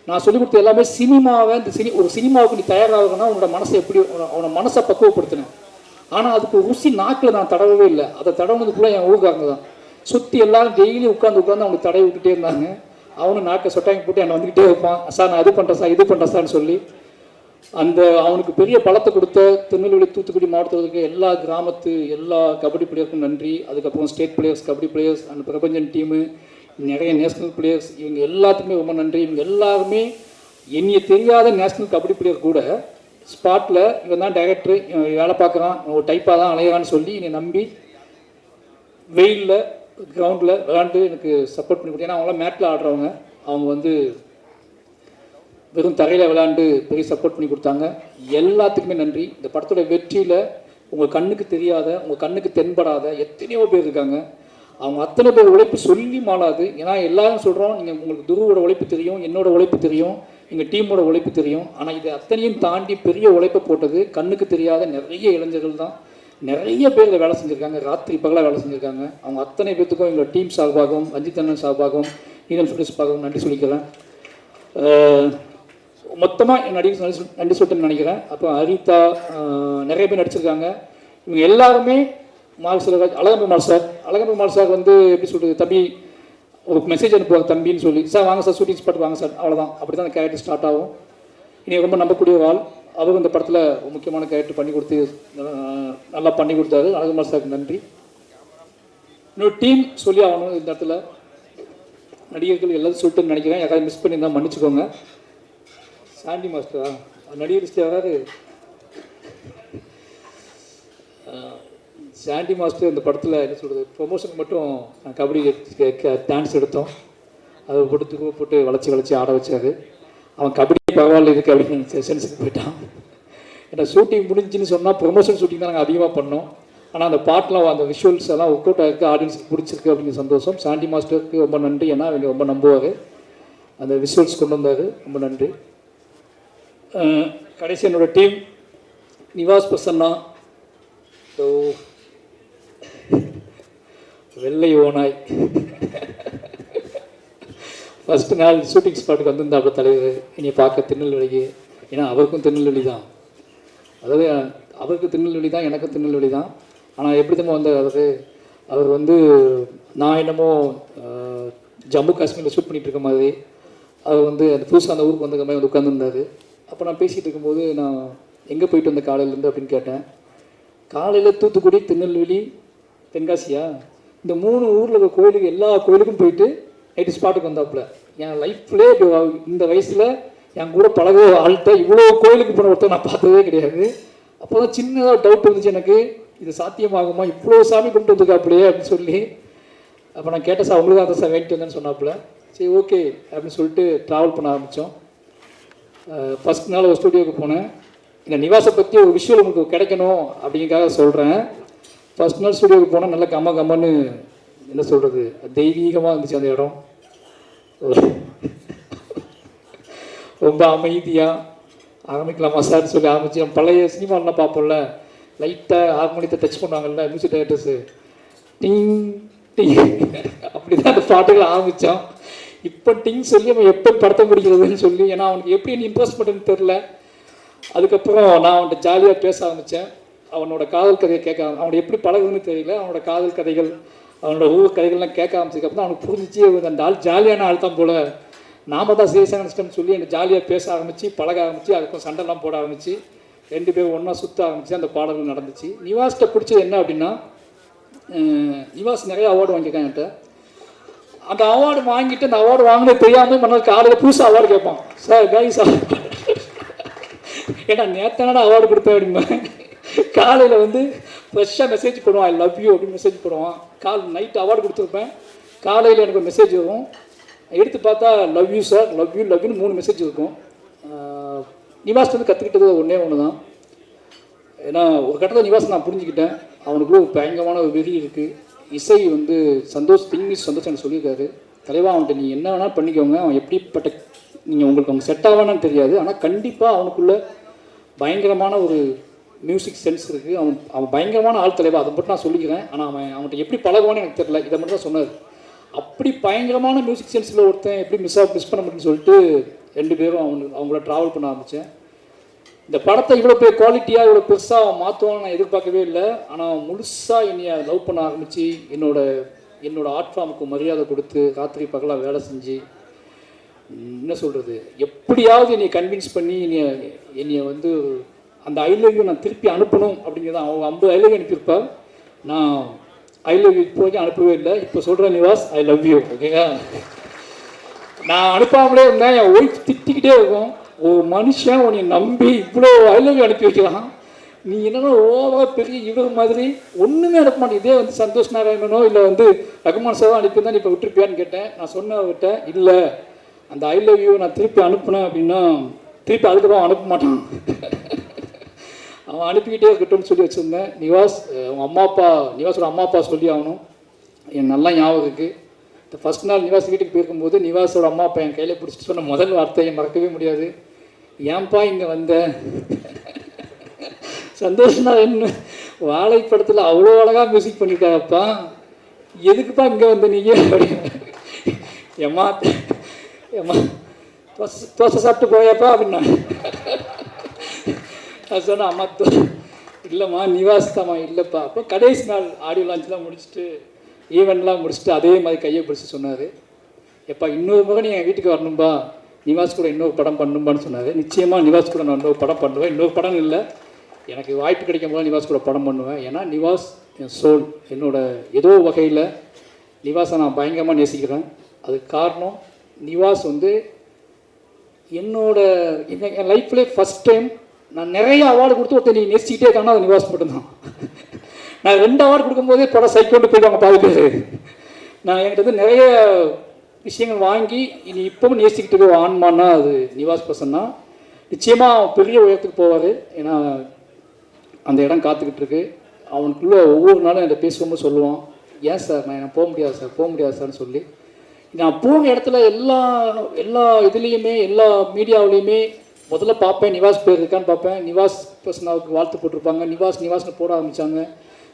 நான் சொல்லிக் கொடுத்த எல்லாமே சினிமாவை ஒரு சினிமாவுக்கு நீ தயாராகணும்னா உன்னோட மனசை எப்படி அவனோட மனசை பக்குவப்படுத்தினேன். ஆனால் அதுக்கு ருசி நாக்கில் நான் தடவவே இல்லை. அதை தடவுனதுக்குள்ளே என் ஊருக்காரங்க தான் சுற்றி எல்லாரும் டெய்லி உட்காந்து அவனுக்கு தடவி விட்டுட்டே இருந்தாங்க. அவனும் நாக்கை சொட்டாங்கி போட்டு என்னை வந்துக்கிட்டே இருப்பான், சார் நான் அது பண்ணுறேன் சார் இது பண்ணுறேன் சார்னு சொல்லி. அந்த அவனுக்கு பெரிய பலத்தை கொடுத்த திருநெல்வேலி தூத்துக்குடி மாவட்டத்தில் இருக்க எல்லா கிராமத்து எல்லா கபடி பிளேயருக்கும் நன்றி. அதுக்கப்புறம் ஸ்டேட் பிளேயர்ஸ், கபடி பிளேயர்ஸ், அந்த பிரபஞ்சன் டீமு, நிறைய நேஷ்னல் பிளேயர்ஸ், இவங்க எல்லாத்துக்குமே ரொம்ப நன்றி. இவங்க எல்லாருமே என்னைய தெரியாத நேஷ்னல் கபடி பிளேயர் கூட ஸ்பாட்டில் இவன் தான் டைரக்டர், வேலை பார்க்குறான், ஒரு டைப்பாக தான் அலையான்னு சொல்லி என்னை நம்பி வெயிலில் கிரவுண்டில் விளாண்டு எனக்கு சப்போர்ட் பண்ணி கொடுத்தேன். ஏன்னா அவங்களாம் மேட்டில் ஆடுறவங்க, அவங்க வந்து வெறும் தரையில் விளையாண்டு பெரிய சப்போர்ட் பண்ணி கொடுத்தாங்க. எல்லாத்துக்குமே நன்றி. இந்த படத்தோட வெற்றியில் உங்கள் கண்ணுக்கு தெரியாத, உங்கள் கண்ணுக்கு தென்படாத எத்தனையோ பேர் இருக்காங்க. அவங்க அத்தனை பேர் உழைப்பு சொல்லி மாளாது. ஏன்னா எல்லாரும் சொல்கிறோம், நீங்கள் உங்களுக்கு துருவோட உழைப்பு தெரியும், என்னோட உழைப்பு தெரியும், எங்கள் டீமோட உழைப்பு தெரியும். ஆனால் இது அத்தனையும் தாண்டி பெரிய உழைப்பை போட்டது கண்ணுக்கு தெரியாத நிறைய இளைஞர்கள் தான். நிறைய பேர் இதை வேலை செஞ்சுருக்காங்க, ராத்திரி பகலாக வேலை செஞ்சுருக்காங்க. அவங்க அத்தனை பேர்த்துக்கும் எங்களோட டீம் சார்பாகவும் ரஞ்சித் அண்ணன் சார்பாகவும் ஈரன் சுரேஷ்பாகவும் நன்றி சொல்லிக்கிறேன். மொத்தமாக நன்றி சொல்லிட்டுன்னு நினைக்கிறேன். அப்போ அரிதா நிறைய பேர் நடிச்சிருக்காங்க. இவங்க எல்லாருமே மால்சராஜ், அழகம்பெருமாள் சார் வந்து எப்படி சொல்கிறது, தம்பி ஒரு மெசேஜ் அனுப்புவாங்க தம்பின்னு சொல்லி, சார் வாங்க சார் ஷூட்டிங் ஸ்பாட் வாங்க சார், அவ்வளோதான். அப்படி தான் அந்த கேரக்டர் ஸ்டார்ட் ஆகும். இனி ரொம்ப நம்பக்கூடிய ஆள். அவரும் இந்த படத்தில் ஒரு முக்கியமான கேரக்டர் பண்ணி கொடுத்து நல்லா பண்ணி கொடுத்தாரு. அழகம்பெருமாள் சாருக்கு நன்றி. இன்னொரு டீம் சொல்லி ஆகணும். இந்த இடத்துல நடிகர்கள் எல்லாரும் சொல்லிட்டு நினைக்கிறேன், யாராவது மிஸ் பண்ணியிருந்தால் மன்னிச்சுக்கோங்க. சாண்டி மாஸ்டரா நடிகர் லிஸ்ட் யாராவது? சாண்டி மாஸ்டர் இந்த படத்தில் என்ன சொல்கிறது, ப்ரொமோஷனுக்கு மட்டும் கபடி டான்ஸ் எடுத்தோம். அதை போட்டு வளைச்சி ஆட வச்சார். அவன் கபடி பரவாயில்ல இருக்குது அப்படின்னு சென்ஸுக்கு போயிட்டான். ஏன்னா ஷூட்டிங் முடிஞ்சுன்னு சொன்னால் ப்ரொமோஷன் ஷூட்டிங் தான் நாங்கள் அதிகமாக பண்ணோம். ஆனால் அந்த பாட்டெலாம் அந்த விஷுவல்ஸ் எல்லாம் ஒர்க் அவுட் ஆகிருக்கு, ஆடியன்ஸுக்கு பிடிச்சிருக்கு அப்படிங்கிற சந்தோஷம். சாண்டி மாஸ்டருக்கு ரொம்ப நன்றி. ஏன்னா அவங்க ரொம்ப நம்புவார், அந்த விஷுவல்ஸ் கொண்டு வந்தார், ரொம்ப நன்றி. கடைசி என்னோடய டீம் நிவாஸ் பிரசன்னா, வெள்ளை ஓனாய். ஃபஸ்ட்டு நாள் ஷூட்டிங் ஸ்பாட்டுக்கு வந்திருந்தாப்புல தலைவர் என்னை பார்க்க திருநெல்வேலிக்கு. ஏன்னா அவருக்கும் திருநெல்வேலி தான், அதாவது அவருக்கு திருநெல்வேலி தான், எனக்கும் திருநெல்வேலி தான். ஆனால் எப்படி தான் வந்தார் அவர் வந்து நான் என்னமோ ஜம்மு காஷ்மீரில் ஷூட் பண்ணிகிட்டு இருக்க மாதிரி அவர் வந்து அந்த புதுசாக அந்த ஊருக்கு வந்த மாதிரி வந்து உட்காந்துருந்தார். அப்போ நான் பேசிகிட்டு இருக்கும்போது நான் எங்கே போயிட்டு வந்தேன் காலையிலேருந்து அப்படின்னு கேட்டேன். காலையில் தூத்துக்குடி, திருநெல்வேலி, தென்காசியா, இந்த 3 ஊரில் இருக்க கோயிலுக்கு எல்லா கோயிலுக்கும் போயிட்டு நைட்டு ஸ்பாட்டுக்கு வந்தாப்புல. என் லைஃப்லேயே இந்த வயசில் என் கூட பழக ஆள்கிட்ட இவ்வளோ கோயிலுக்கு போன ஒருத்தர் நான் பார்த்ததே கிடையாது. அப்போ தான் சின்னதாக டவுட் வந்துச்சு எனக்கு, இது சாத்தியமாகுமா, இவ்வளோ சாமி கொண்டு வந்துருக்காப்புலையே அப்படின்னு சொல்லி. அப்போ நான் கேட்டேன், சார் உங்களுக்கு அதை சார் வேண்டிட்டு வந்தேன்னு சொன்னாப்புல. சரி ஓகே அப்படின்னு சொல்லிட்டு ட்ராவல் பண்ண ஆரம்பித்தோம். ஃபஸ்ட் நாள் ஒரு ஸ்டூடியோவுக்கு போனேன். இந்த நிவாஸை பற்றி ஒரு விஷயம் உங்களுக்கு கிடைக்கணும் அப்படிங்கிறக்காக சொல்கிறேன். ஃபஸ்ட் நாள் ஸ்டூடியோவுக்கு போனால் நல்லா கம்மன்னு என்ன சொல்கிறது, தெய்வீகமாக இருந்துச்சு அந்த இடம். ரொம்ப அமைதியாக ஆரம்பிக்கலாமா சார்னு சொல்லி ஆரம்பிச்சு, நம்ம பழைய சினிமாலாம் பார்ப்போம்ல, லைட்டாக ஹார்மோனியத்தை டச் பண்ணுவாங்கல்ல மியூசிக் டைரக்டர்ஸு, டிங் டிங் அப்படி தான் அந்த பாட்டுகள் ஆரம்பித்தோம். இப்போ டிங் சொல்லி அவன் எப்போ படத்த முடிக்கிறதுன்னு சொல்லி, ஏன்னா அவனுக்கு எப்படி என்ன இம்ப்ரெஸ் பண்ணுறதுன்னு தெரில. அதுக்கப்புறம் நான் அவன்கிட்ட ஜாலியாக பேச ஆரம்பித்தேன். அவனோட காதல் கதையை கேட்க, அவனை எப்படி பழகுதுன்னு தெரியல, அவனோட காதல் கதைகள், அவனோட ஒவ்வொரு கதைகள்லாம் கேட்க ஆரம்பிச்சதுக்கப்புறம் அவனுக்கு புரிஞ்சிச்சு அந்த ஆள் ஜாலியான ஆள் தான் போல், நாம தான் சீரியஸாக நினச்சிட்டோம்னு சொல்லி எனக்கு ஜாலியாக பேச ஆரம்பித்து பழக ஆரம்பித்து, அதுக்கும் சண்டைலாம் போட ஆரம்பித்து 2 பேரும் ஒன்றா சுற்ற ஆரம்பித்து அந்த பாடல்கள் நடந்துச்சு. நிவாஸ்கிட்ட பிடிச்சது என்ன அப்படின்னா, நிவாஸ் நிறைய அவார்டு வாங்கியிருக்கான் என்கிட்ட. அந்த அவார்டு வாங்கிட்டு அந்த அவார்டு வாங்கினது தெரியாமல் மறுநாள் காலையில் புதுசாக அவார்டு கேட்பான். சார் கைஸ், ஏன்னா நேத்தான அவார்டு கொடுத்தேன் அப்படிமா. காலையில் வந்து ஃப்ரெஷ்ஷாக மெசேஜ் போடுவான், ஐ லவ் யூ அப்படின்னு மெசேஜ் போடுவான். நைட்டு அவார்டு கொடுத்துருப்பேன், காலையில் எனக்கு ஒரு மெசேஜ் வரும். எடுத்து பார்த்தா லவ் யூ சார், லவ் யூன்னு 3 மெசேஜ் இருக்கும். நிவாஸ் வந்து கற்றுக்கிட்டது ஒன்று தான். ஏன்னா ஒரு கட்டத்தில் நிவாஸ் நான் புரிஞ்சுக்கிட்டேன், அவனுக்குள்ள ஒரு பயங்கரமான ஒரு வெறி இருக்குது. இசை வந்து சந்தோஷம் எனக்கு சொல்லியிருக்காரு. தலைவா அவன்கிட்ட நீ என்ன வேணால் பண்ணிக்கோங்க, அவன் எப்படிப்பட்ட நீங்கள் உங்களுக்கு அவங்க செட் ஆவானான்னு தெரியாது, ஆனால் கண்டிப்பாக அவனுக்குள்ள பயங்கரமான ஒரு மியூசிக் சென்ஸ் இருக்குது. அவன் பயங்கரமான ஆள் தலைவா, அதை மட்டும் நான் சொல்லிக்கிறேன். ஆனால் அவன்கிட்ட எப்படி பழகுவான்னு எனக்கு தெரியல, இதை மட்டும் தான் சொன்னார். அப்படி பயங்கரமான மியூசிக் சென்ஸில் ஒருத்தன் எப்படி மிஸ் பண்ண முடியும்னு சொல்லிட்டு 2 பேரும் அவங்கள ட்ராவல் பண்ண ஆரம்பித்தேன். இந்த படத்தை இவ்வளோ பெரிய குவாலிட்டியாக இவ்வளோ பெருசாக அவன் மாற்றுவான்னு நான் எதிர்பார்க்கவே இல்லை. ஆனால் முழுசாக என்னைய லவ் பண்ண ஆரம்பித்து என்னோட ஆர்ட் ஃபார்முக்கு மரியாதை கொடுத்து ராத்திரி பகலாக வேலை செஞ்சு, என்ன சொல்கிறது, எப்படியாவது என்னை கன்வின்ஸ் பண்ணி என்னைய வந்து அந்த ஐ லவ் யூ நான் திருப்பி அனுப்பணும் அப்படிங்கிறது. அவங்க 50 ஐ லவ் யூ அனுப்பியிருப்பார், நான் ஐ லவ் யூ இப்போதைக்கு அனுப்பவே இல்லை. இப்போ சொல்கிறேன் நிவாஸ், ஐ லவ் யூ, ஓகேங்க. நான் அனுப்பாமலே இருந்தேன், என் ஒய்ஃப் திட்டிக்கிட்டே இருக்கும், ஒரு மனுஷன் உன்னை நம்பி இவ்வளோ ஐ லவ் யூ அனுப்பி வைக்கலாம், நீ என்னென்னா ஓவராக பெரிய இவர் மாதிரி ஒன்றுமே அனுப்ப மாட்டேன். இதே வந்து சந்தோஷ் நாராயணனோ இல்லை வந்து ரகுமான் சாரோ அனுப்பியிருந்தா நீ இப்போ விட்டுருப்பியான்னு கேட்டேன். நான் சொன்னவர்கிட்ட, இல்லை அந்த ஐ லவ் யூ நான் திருப்பி அனுப்புனேன் அப்படின்னா திருப்பி அதுக்கப்புறம் அனுப்ப மாட்டான், அவன் அனுப்பிக்கிட்டே இருக்கட்டும்னு சொல்லி வச்சுருந்தேன். நிவாஸ் நிவாஸோட அம்மா அப்பா சொல்லி ஆகணும், எனக்கு நல்லா ஞாபகம் இருக்குது. இந்த ஃபஸ்ட் நாள் நிவாஸ் வீட்டுக்கு போயிருக்கும்போது நிவாஸோட அம்மா அப்பா என் கையில் பிடிச்சிட்டு சொன்ன முதல் வார்த்தையை மறக்கவே முடியாது, ஏன்பா இங்கே வந்த, சந்தோஷம்னா என்ன, வாழைப்படத்தில் அவ்வளோ அழகாக மியூசிக் பண்ணியிருக்காப்பா, எதுக்குப்பா இங்கே வந்த நீங்கள் அப்படின்னு. ஏம்மா தோசை சாப்பிட்டு போயாப்பா அப்படின்னா நான் சொன்னேன், அம்மா இல்லைம்மா நிவாஸ் தாம்மா, இல்லைப்பா. அப்போ கடைசி நாள் ஆடியோ லான்ச்லாம் முடிச்சுட்டு ஈவெண்ட்லாம் முடிச்சுட்டு அதே மாதிரி கையை பிடிச்சி சொன்னார், எப்பா இன்னொரு முறை நீ என் வீட்டுக்கு வரணும்பா, நிவாஸ் கூட இன்னொரு படம் பண்ணும்பான்னு சொன்னார். நிச்சயமாக நிவாஸ் கூட நான் இன்னொரு படம் பண்ணுவேன், இன்னொரு படம் இல்லை, எனக்கு வாய்ப்பு கிடைக்கும் போது நிவாஸ் கூட படம் பண்ணுவேன். ஏன்னா நிவாஸ் என் சோல், என்னோட ஏதோ வகையில் நிவாஸை நான் பயங்கரமாக நேசிக்கிறேன். அதுக்கு காரணம் நிவாஸ் வந்து என்னோட என் லைஃப்லேயே ஃபஸ்ட் டைம் நான் நிறைய அவார்டு கொடுத்து ஒருத்தர் நீங்கள் நேசிக்கிட்டே இருக்காங்கன்னா அது நிவாஸ் மட்டும்தான். நான் 2 அவார்டு கொடுக்கும்போதே படம் சைக்கோண்டு போயிடுவாங்க பாதி பேர். நான் என்கிட்ட வந்து நிறைய விஷயங்கள் வாங்கி இனி இப்பவும் நேசிக்கிட்டு இருக்க ஆன்மான்னா அது நிவாஸ் பர்சன்னா. நிச்சயமாக பெரிய உயரத்துக்கு போவார். ஏன்னா அந்த இடம் காத்துக்கிட்டு இருக்கு. அவனுக்குள்ளே ஒவ்வொரு நாளும் என்கிட்ட பேசும்போது சொல்லுவான், ஏன் சார் நான் போக முடியாது சார் போக முடியாது சார்னு சொல்லி. நான் போகிற இடத்துல எல்லா இதுலேயுமே எல்லா மீடியாவிலையுமே முதல்ல பார்ப்பேன், நிவாஸ் பேர் இருக்கான்னு பார்ப்பேன். நிவாஸ் பர்சனாவுக்கு வாழ்த்து போட்டிருப்பாங்க, நிவாஸ்னு போட ஆரம்பித்தாங்க.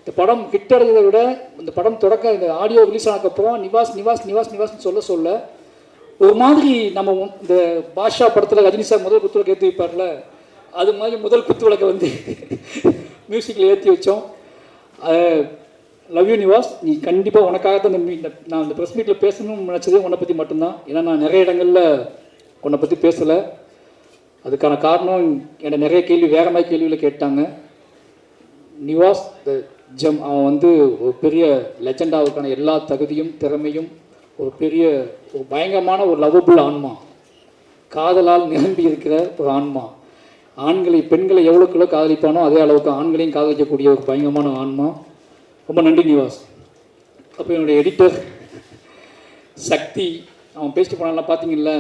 இந்த படம் ஹிட் அடைஞ்சதை விட இந்த படம் தொடக்க இந்த ஆடியோ ரிலீஸ் ஆனதுக்கப்புறம் நிவாஸ்னு சொல்ல ஒரு மாதிரி நம்ம இந்த பாஷா படத்தில் ரஜினி சார் முதல் குத்துவிளக்கு ஏற்றி வைப்பார்ல, அது மாதிரி முதல் குத்துவிளக்கை வந்து மியூசிக்கில் ஏற்றி வச்சோம். லவ் யூ நிவாஸ், நீ கண்டிப்பாக உனக்காகத்தான் நான் இந்த ப்ரெஸ் மீட்டில் பேசணும்னு நினச்சதே உன்னை பற்றி மட்டும்தான். ஏன்னா நான் நிறைய இடங்களில் உன்னை பற்றி பேசலை. அதுக்கான காரணம் என்னை நிறைய கேள்வி வேற மாதிரி கேள்வியில் கேட்டாங்க. நிவாஸ் த ஜெம், அவன் வந்து ஒரு பெரிய லெஜெண்டாவுக்கான எல்லா தகுதியும் திறமையும் ஒரு பயங்கரமான ஒரு லவ்வபுள் ஆன்மா, காதலால் நிரம்பி இருக்கிற ஒரு ஆன்மா. பெண்களை எவ்வளோக்குள்ள காதலிப்பானோ அதே அளவுக்கு ஆண்களையும் காதலிக்கக்கூடிய ஒரு பயங்கரமான ஆன்மா. ரொம்ப நன்றி நிவாஸ். அப்போ என்னுடைய எடிட்டர் சக்தி, அவன் பேசிட்டு போனாலாம் பார்த்தீங்கல்ல,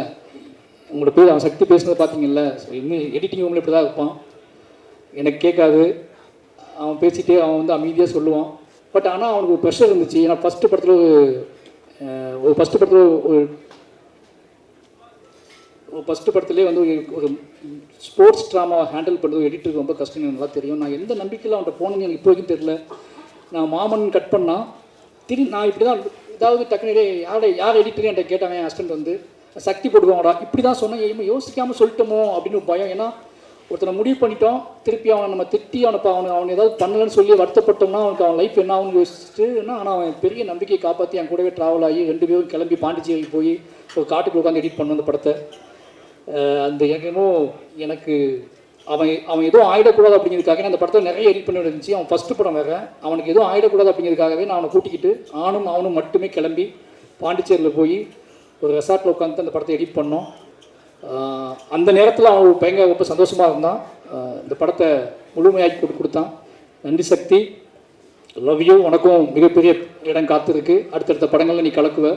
உங்களோட பேர் அவன் சக்தி பேசுனதை பார்த்தீங்கல்ல. ஸோ இன்னும் எடிட்டிங் ரூமில் இப்படி தான் இருப்பான், எனக்கு கேட்காது. அவன் பேசிகிட்டே அவன் வந்து அமைதியாக சொல்லுவான். பட் ஆனால் அவனுக்கு ஒரு ப்ரெஷர் இருந்துச்சு. ஏன்னா ஃபஸ்ட்டு படத்துலேயே வந்து ஒரு ஸ்போர்ட்ஸ் ட்ராமாவை ஹேண்டில் பண்ணுறது எடிட்டருக்கு ரொம்ப கஷ்டம், எனக்கு நல்லா தெரியும். நான் எந்த நம்பிக்கையில் அவன்கிட்ட போனேன்னு எனக்கு இப்போ வரைக்கும் தெரியல. நான் மாமன் கட் பண்ணால் நான் இப்படி தான் ஏதாவது டக்குனே யார் எடிட்டர் என்கிட்ட கேட்டாங்க. என் ஹஸ்பண்ட் வந்து சக்தி போட்டுக்குவாங்கடா இப்படி தான் சொன்னேன், யோசிக்காமல் சொல்லிட்டோமோ அப்படின்னு ஒரு பயம். ஏன்னா ஒருத்தனை முடிவு பண்ணிட்டோம், திருப்பி அவனை நம்ம திட்டி அவனை ஏதாவது பண்ணலன்னு சொல்லி வருத்தப்பட்டோம்னா அவனுக்கு அவன் லைஃப் என்ன ஆகுன்னு யோசிச்சுட்டு ஆனால் அவன் பெரிய நம்பிக்கையை காப்பாற்றி என் கூடவே ட்ராவல் ஆகி 2 பேரும் கிளம்பி பாண்டிச்சேரிக்கு போய் ஒரு காட்டுக்கு உட்காந்து எடிட் பண்ண அந்த படத்தை. அந்த எனக்கு அவன் எதுவும் ஆகிடக்கூடாது அப்படிங்கிறதுக்காக அந்த படத்தை நிறைய எடிட் பண்ணி இருந்துச்சு. அவன் ஃபஸ்ட்டு படம் வேறு, அவனுக்கு எதுவும் ஆகிடக்கூடாது அப்படிங்கிறதுக்காகவே நான் அவனை கூட்டிக்கிட்டு அவனும் மட்டுமே கிளம்பி பாண்டிச்சேரியில் போய் ஒரு ரெசார்ட்டில் உட்காந்து அந்த படத்தை எடிட் பண்ணோம். அந்த நேரத்தில் அவன் பயங்கர ரொம்ப சந்தோஷமாக இருந்தான். இந்த படத்தை முழுமையாக்கி கொடுத்தான். நன்றி சக்தி, லவ் யூ. உனக்கும் மிகப்பெரிய இடம் காத்திருக்கு, அடுத்தடுத்த படங்களில் நீ கலக்குவ.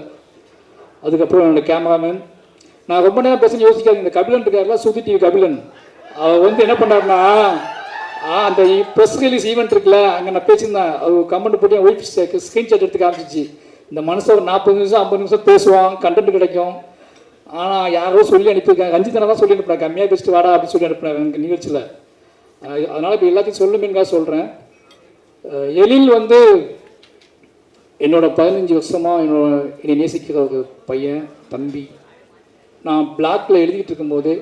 அதுக்கப்புறம் என்னோடய கேமராமேன், நான் ரொம்ப நேரம் பேச யோசிக்காது. இந்த கபிலன் இருக்காருல, சுதி டிவி கபிலன், அவர் வந்து என்ன பண்ணாருன்னா அந்த ப்ரெஸ் ரிலீஸ் ஈவெண்ட் இருக்குல்ல, அங்கே நான் பேசியிருந்தேன். அவர் கமெண்ட் போட்டு என் ஒய்ஃப் ஸ்க்ரீன்ஷாட் எடுத்து காமிச்சிச்சு. இந்த மனுஷன் ஒரு 40 நிமிஷம் 50 நிமிஷம் பேசுவான், கண்டென்ட் கிடைக்கும். ஆனால் யாரோ சொல்லி அனுப்பியிருக்காங்க, ரஞ்சித்தனை தான் சொல்லி அனுப்புனாங்க, கம்மியாக பேசிட்டு வாடா அப்படின்னு சொல்லி அனுப்புனாங்க எனக்கு நிகழ்ச்சியில். அதனால் இப்போ எல்லாத்தையும் சொல்லுமேங்காக சொல்கிறேன். எழில் வந்து என்னோட 15 வருஷமாக என்னை நேசிக்கிற ஒரு பையன், தம்பி. நான் பிளாக்ல எழுதிக்கிட்டு இருக்கும்போது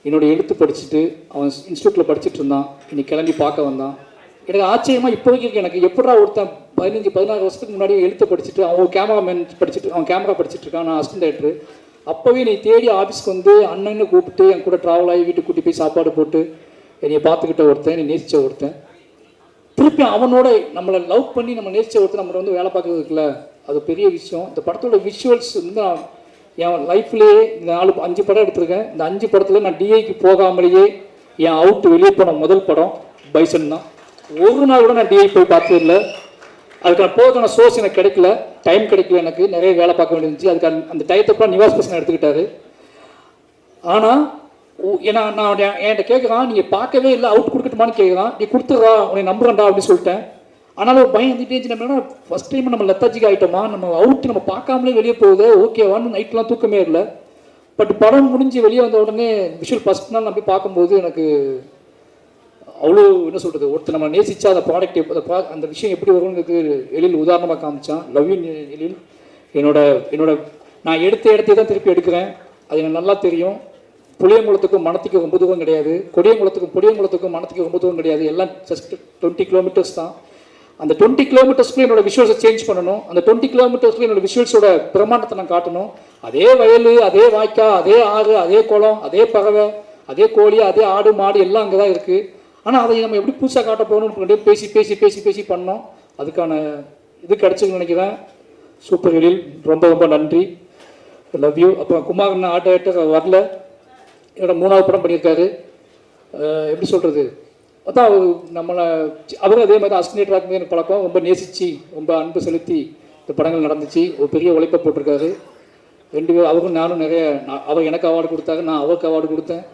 என்னோடய எழுத்து படிச்சுட்டு அவன் இன்ஸ்டியூட்டில் படிச்சுட்டு இருந்தான். இன்னைக்கு கிளம்பி பார்க்க வந்தான். எனக்கு ஆச்சரியமாக இப்போதைக்கு எனக்கு எப்படா ஒருத்தன் 15-16 வருஷத்துக்கு முன்னாடி எழுத்து படிச்சுட்டு அவன் கேமரா படிச்சுட்டு இருக்கான். நான் அசிஸ்டன்ட் டைரக்டர். அப்போவே நீ தேடி ஆஃபீஸ்க்கு வந்து அண்ணன்னு கூப்பிட்டு என் கூட ட்ராவல் ஆகி வீட்டுக்கு கூட்டி போய் சாப்பாடு போட்டு என்னை பார்த்துக்கிட்ட ஒருத்தன், என்னை நேசித்த ஒருத்தன், திருப்பி அவனோட நம்மளை லவ் பண்ணி நம்ம நேசித்த ஒருத்தன் நம்மளை வந்து வேலை பார்க்குறது இருக்குல்ல, அது பெரிய விஷயம். இந்த படத்தோட விஷுவல்ஸ் வந்து நான் என் லைஃப்லேயே இந்த 5 படம் எடுத்திருக்கேன். இந்த 5 படத்தில் நான் டிஐக்கு போகாமலேயே என் அவுட் வெளியே போன முதல் படம் பைசன் தான். ஒரு நாள் கூட நான் டிஐ போய் பார்த்ததில்லை. அதுக்கான போகிறதுக்கான சோர்ஸ் எனக்கு கிடைக்கல, டைம் கிடைக்கல, எனக்கு நிறைய வேலை பார்க்க வேண்டியிருந்துச்சு. அதுக்கான அந்த டயத்தப்பெல்லாம் நிவாஸ் பர்சன் எடுத்துக்கிட்டாரு. ஆனால் ஏன்னா நான் என்கிட்ட கேட்குறான், நீங்கள் பார்க்கவே இல்லை அவுட் கொடுக்கட்டுமான்னு கேட்குறான். நீ கொடுத்துட்றா, உன்னை நம்புறேன்டா அப்படின்னு சொல்லிட்டேன். ஆனாலும் ஒரு பயம் வந்துட்டே இருந்துச்சு. நம்ம ஃபஸ்ட் டைம் நம்ம லெத்தாஜிக்கு ஆகிட்டோமா, நம்ம அவுட் நம்ம பார்க்காமலே வெளியே போகுது, ஓகேவான்னு நைட்லாம் தூக்கமே இல்லை. பட் படம் முடிஞ்சு வெளியே வந்த உடனே விஷுவல் ஃபஸ்ட் நாள் நான் போய் பார்க்கும்போது எனக்கு அவ்வளோ என்ன சொல்கிறது, ஒருத்தர் நம்ம நேசிச்சா அந்த ப்ராடக்ட் அந்த விஷயம் எப்படி வரும்னுக்கு எழில் உதாரணமாக காமிச்சான். லவ் யூ எழில். என்னோட நான் எடுத்த இடத்தையே தான் திருப்பி எடுக்கிறேன், அது எனக்கு நல்லா தெரியும். புளியங்குளத்துக்கும் மணத்துக்கு ரொம்ப தூரம் கிடையாது, பொடியங்குளத்துக்கும் மணத்துக்கு ரொம்ப தூரம் கிடையாது, எல்லாம் ஜஸ்ட் 20 கிலோமீட்டர்ஸ் தான். அந்த 20 கிலோமீட்டர்ஸ்க்குள்ளே என்னோட விஷுவல்ஸை சேஞ்ச் பண்ணணும். அந்த 20 கிலோமீட்டர்ஸ்க்குள்ளே என்னோட விஷுவல்ஸோட பிரமாண்டத்தை நான் காட்டணும். அதே வயல், அதே வாய்க்கா, அதே ஆறு, அதே குளம், அதே பறவை, அதே கோழி, அதே ஆடு மாடு எல்லாம் அங்கே தான் இருக்குது. ஆனால் அதை நம்ம எப்படி புதுசாக காட்ட போகணும்னு பேசி பேசி பேசி பேசி பண்ணோம். அதுக்கான இது கிடச்சின்னு நினைக்கிறேன். சூப்பர் எழில், ரொம்ப ரொம்ப நன்றி, லவ் யூ. அப்புறம் குமாரண்ணா ஆர்ட் டைரக்டர் வரல, என்னோட 3வது படம் பண்ணியிருக்காரு. எப்படி சொல்கிறது, அதான் நம்மளை அவரும் அதே மாதிரி அசினேட்டராக இருக்கும்போது எனக்கு பழக்கம். ரொம்ப நேசித்து ரொம்ப அன்பு செலுத்தி இந்த படங்கள் நடந்துச்சு. ஒரு பெரிய உழைப்பை போட்டிருக்காரு. 2 பேரும் அவரும் நானும் நிறைய, அவர் எனக்கு அவார்டு கொடுத்தாங்க, நான் அவருக்கு அவார்டு கொடுத்தேன்.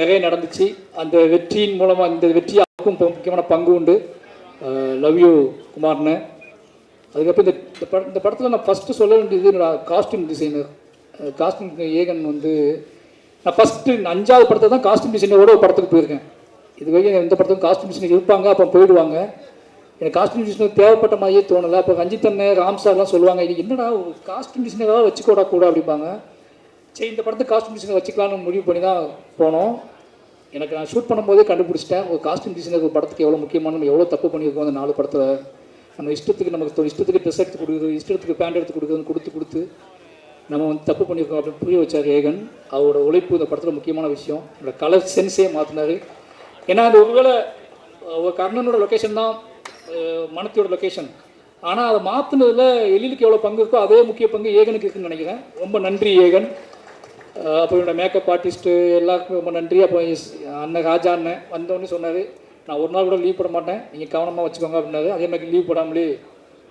நிறைய நடந்துச்சு. அந்த வெற்றியின் மூலமாக இந்த வெற்றி அவருக்கும் முக்கியமான பங்கு உண்டு. லவ் யூ குமார்னு. அதுக்கப்புறம் இந்த படத்தில் நான் ஃபஸ்ட்டு சொல்ல வேண்டியது என்னோட காஸ்டியூம் டிசைனர். காஸ்டியூம் ஏகன் வந்து நான் ஃபஸ்ட்டு 5வது படத்தை தான் காஸ்டியூம் டிசைனரோட ஒரு படத்துக்கு போயிருக்கேன். இது வரைக்கும் எந்த படத்துக்கும் காஸ்டியூம் டிசைனர் இருப்பாங்க, அப்போ போயிடுவாங்க. எனக்கு காஸ்டியூம் டிசைனர் தேவைப்பட்ட மாதிரியே தோணலை. அப்போ ரஞ்சித் அண்ணன் ராம் சார்லாம் சொல்லுவாங்க, இது என்னடா ஒரு காஸ்டியூம் டிசைனராக வச்சுக்கூடா கூட அப்படிம்பாங்க. சரி, இந்த படத்துக்கு காஸ்டியூம் டிசைனர் வச்சுக்கலான்னு முடிவு பண்ணி தான் போனோம். எனக்கு நான் ஷூட் பண்ணும்போதே கண்டுபிடிச்சிட்டேன், ஒரு காஸ்டியூம் டிசைனர் ஒரு படத்துக்கு எவ்வளோ முக்கியமான, நம்ம எவ்வளோ தப்பு பண்ணியிருக்கோம் அந்த 4 படத்தில். நம்ம நமக்கு இஷ்டத்துக்கு ட்ரெஸ் எடுத்து கொடுக்குறது, இஷ்டத்துக்கு பேண்ட் எடுத்து கொடுக்குறதுன்னு கொடுத்து நம்ம வந்து தப்பு பண்ணியிருக்கோம் அப்படின்னு புரிய வச்சார் ஏகன். அவரோட உழைப்பு இந்த படத்தில் முக்கியமான விஷயம். என்னோட கலர் சென்ஸே மாற்றினார். ஏன்னா அது ஒருவேளை ஒரு கர்ணனோட லொக்கேஷன் தான் மனத்தியோட லொக்கேஷன், ஆனால் அதை மாற்றினதில் எழிலுக்கு எவ்வளோ பங்கு இருக்கோ அதே முக்கிய பங்கு ஏகனுக்கு இருக்குன்னு நினைக்கிறேன். ரொம்ப நன்றி ஏகன். அப்போ என்னோட மேக்கப் ஆர்டிஸ்ட்டு எல்லாருக்கும் ரொம்ப நன்றி. அப்போ அண்ணன் ராஜா அண்ணன் வந்தோடனே சொன்னார், நான் ஒரு நாள் கூட லீவ் போட மாட்டேன், நீங்கள் கவனமாக வச்சுக்கோங்க அப்படின்னாரு. அதே மாதிரி லீவ் போடாமலே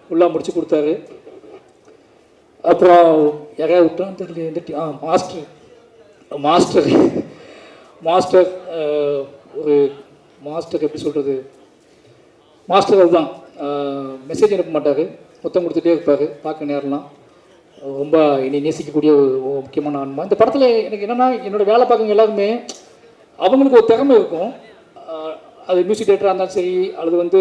ஃபுல்லாக முடிச்சு கொடுத்தாரு. அப்புறம் யாரையாவது விட்டான்னு தெரியல, இந்த மாஸ்டர் ஒரு மாஸ்டர் எப்படி சொல்கிறது, மாஸ்டர் அதுதான். மெசேஜ் அனுப்ப மாட்டார், மொத்தம் கொடுத்துட்டே இருப்பார். பார்க்க நேரம்லாம் ரொம்ப என்னை நேசிக்கக்கூடிய ஒரு முக்கியமான ஆன்மா. இந்த படத்தில் எனக்கு என்னென்னா, என்னோடய வேலை பார்க்குறவங்க எல்லாருமே அவங்களுக்கு ஒரு திறமை இருக்கும். அது மியூசிக் டேரக்டராக இருந்தாலும் சரி, அல்லது வந்து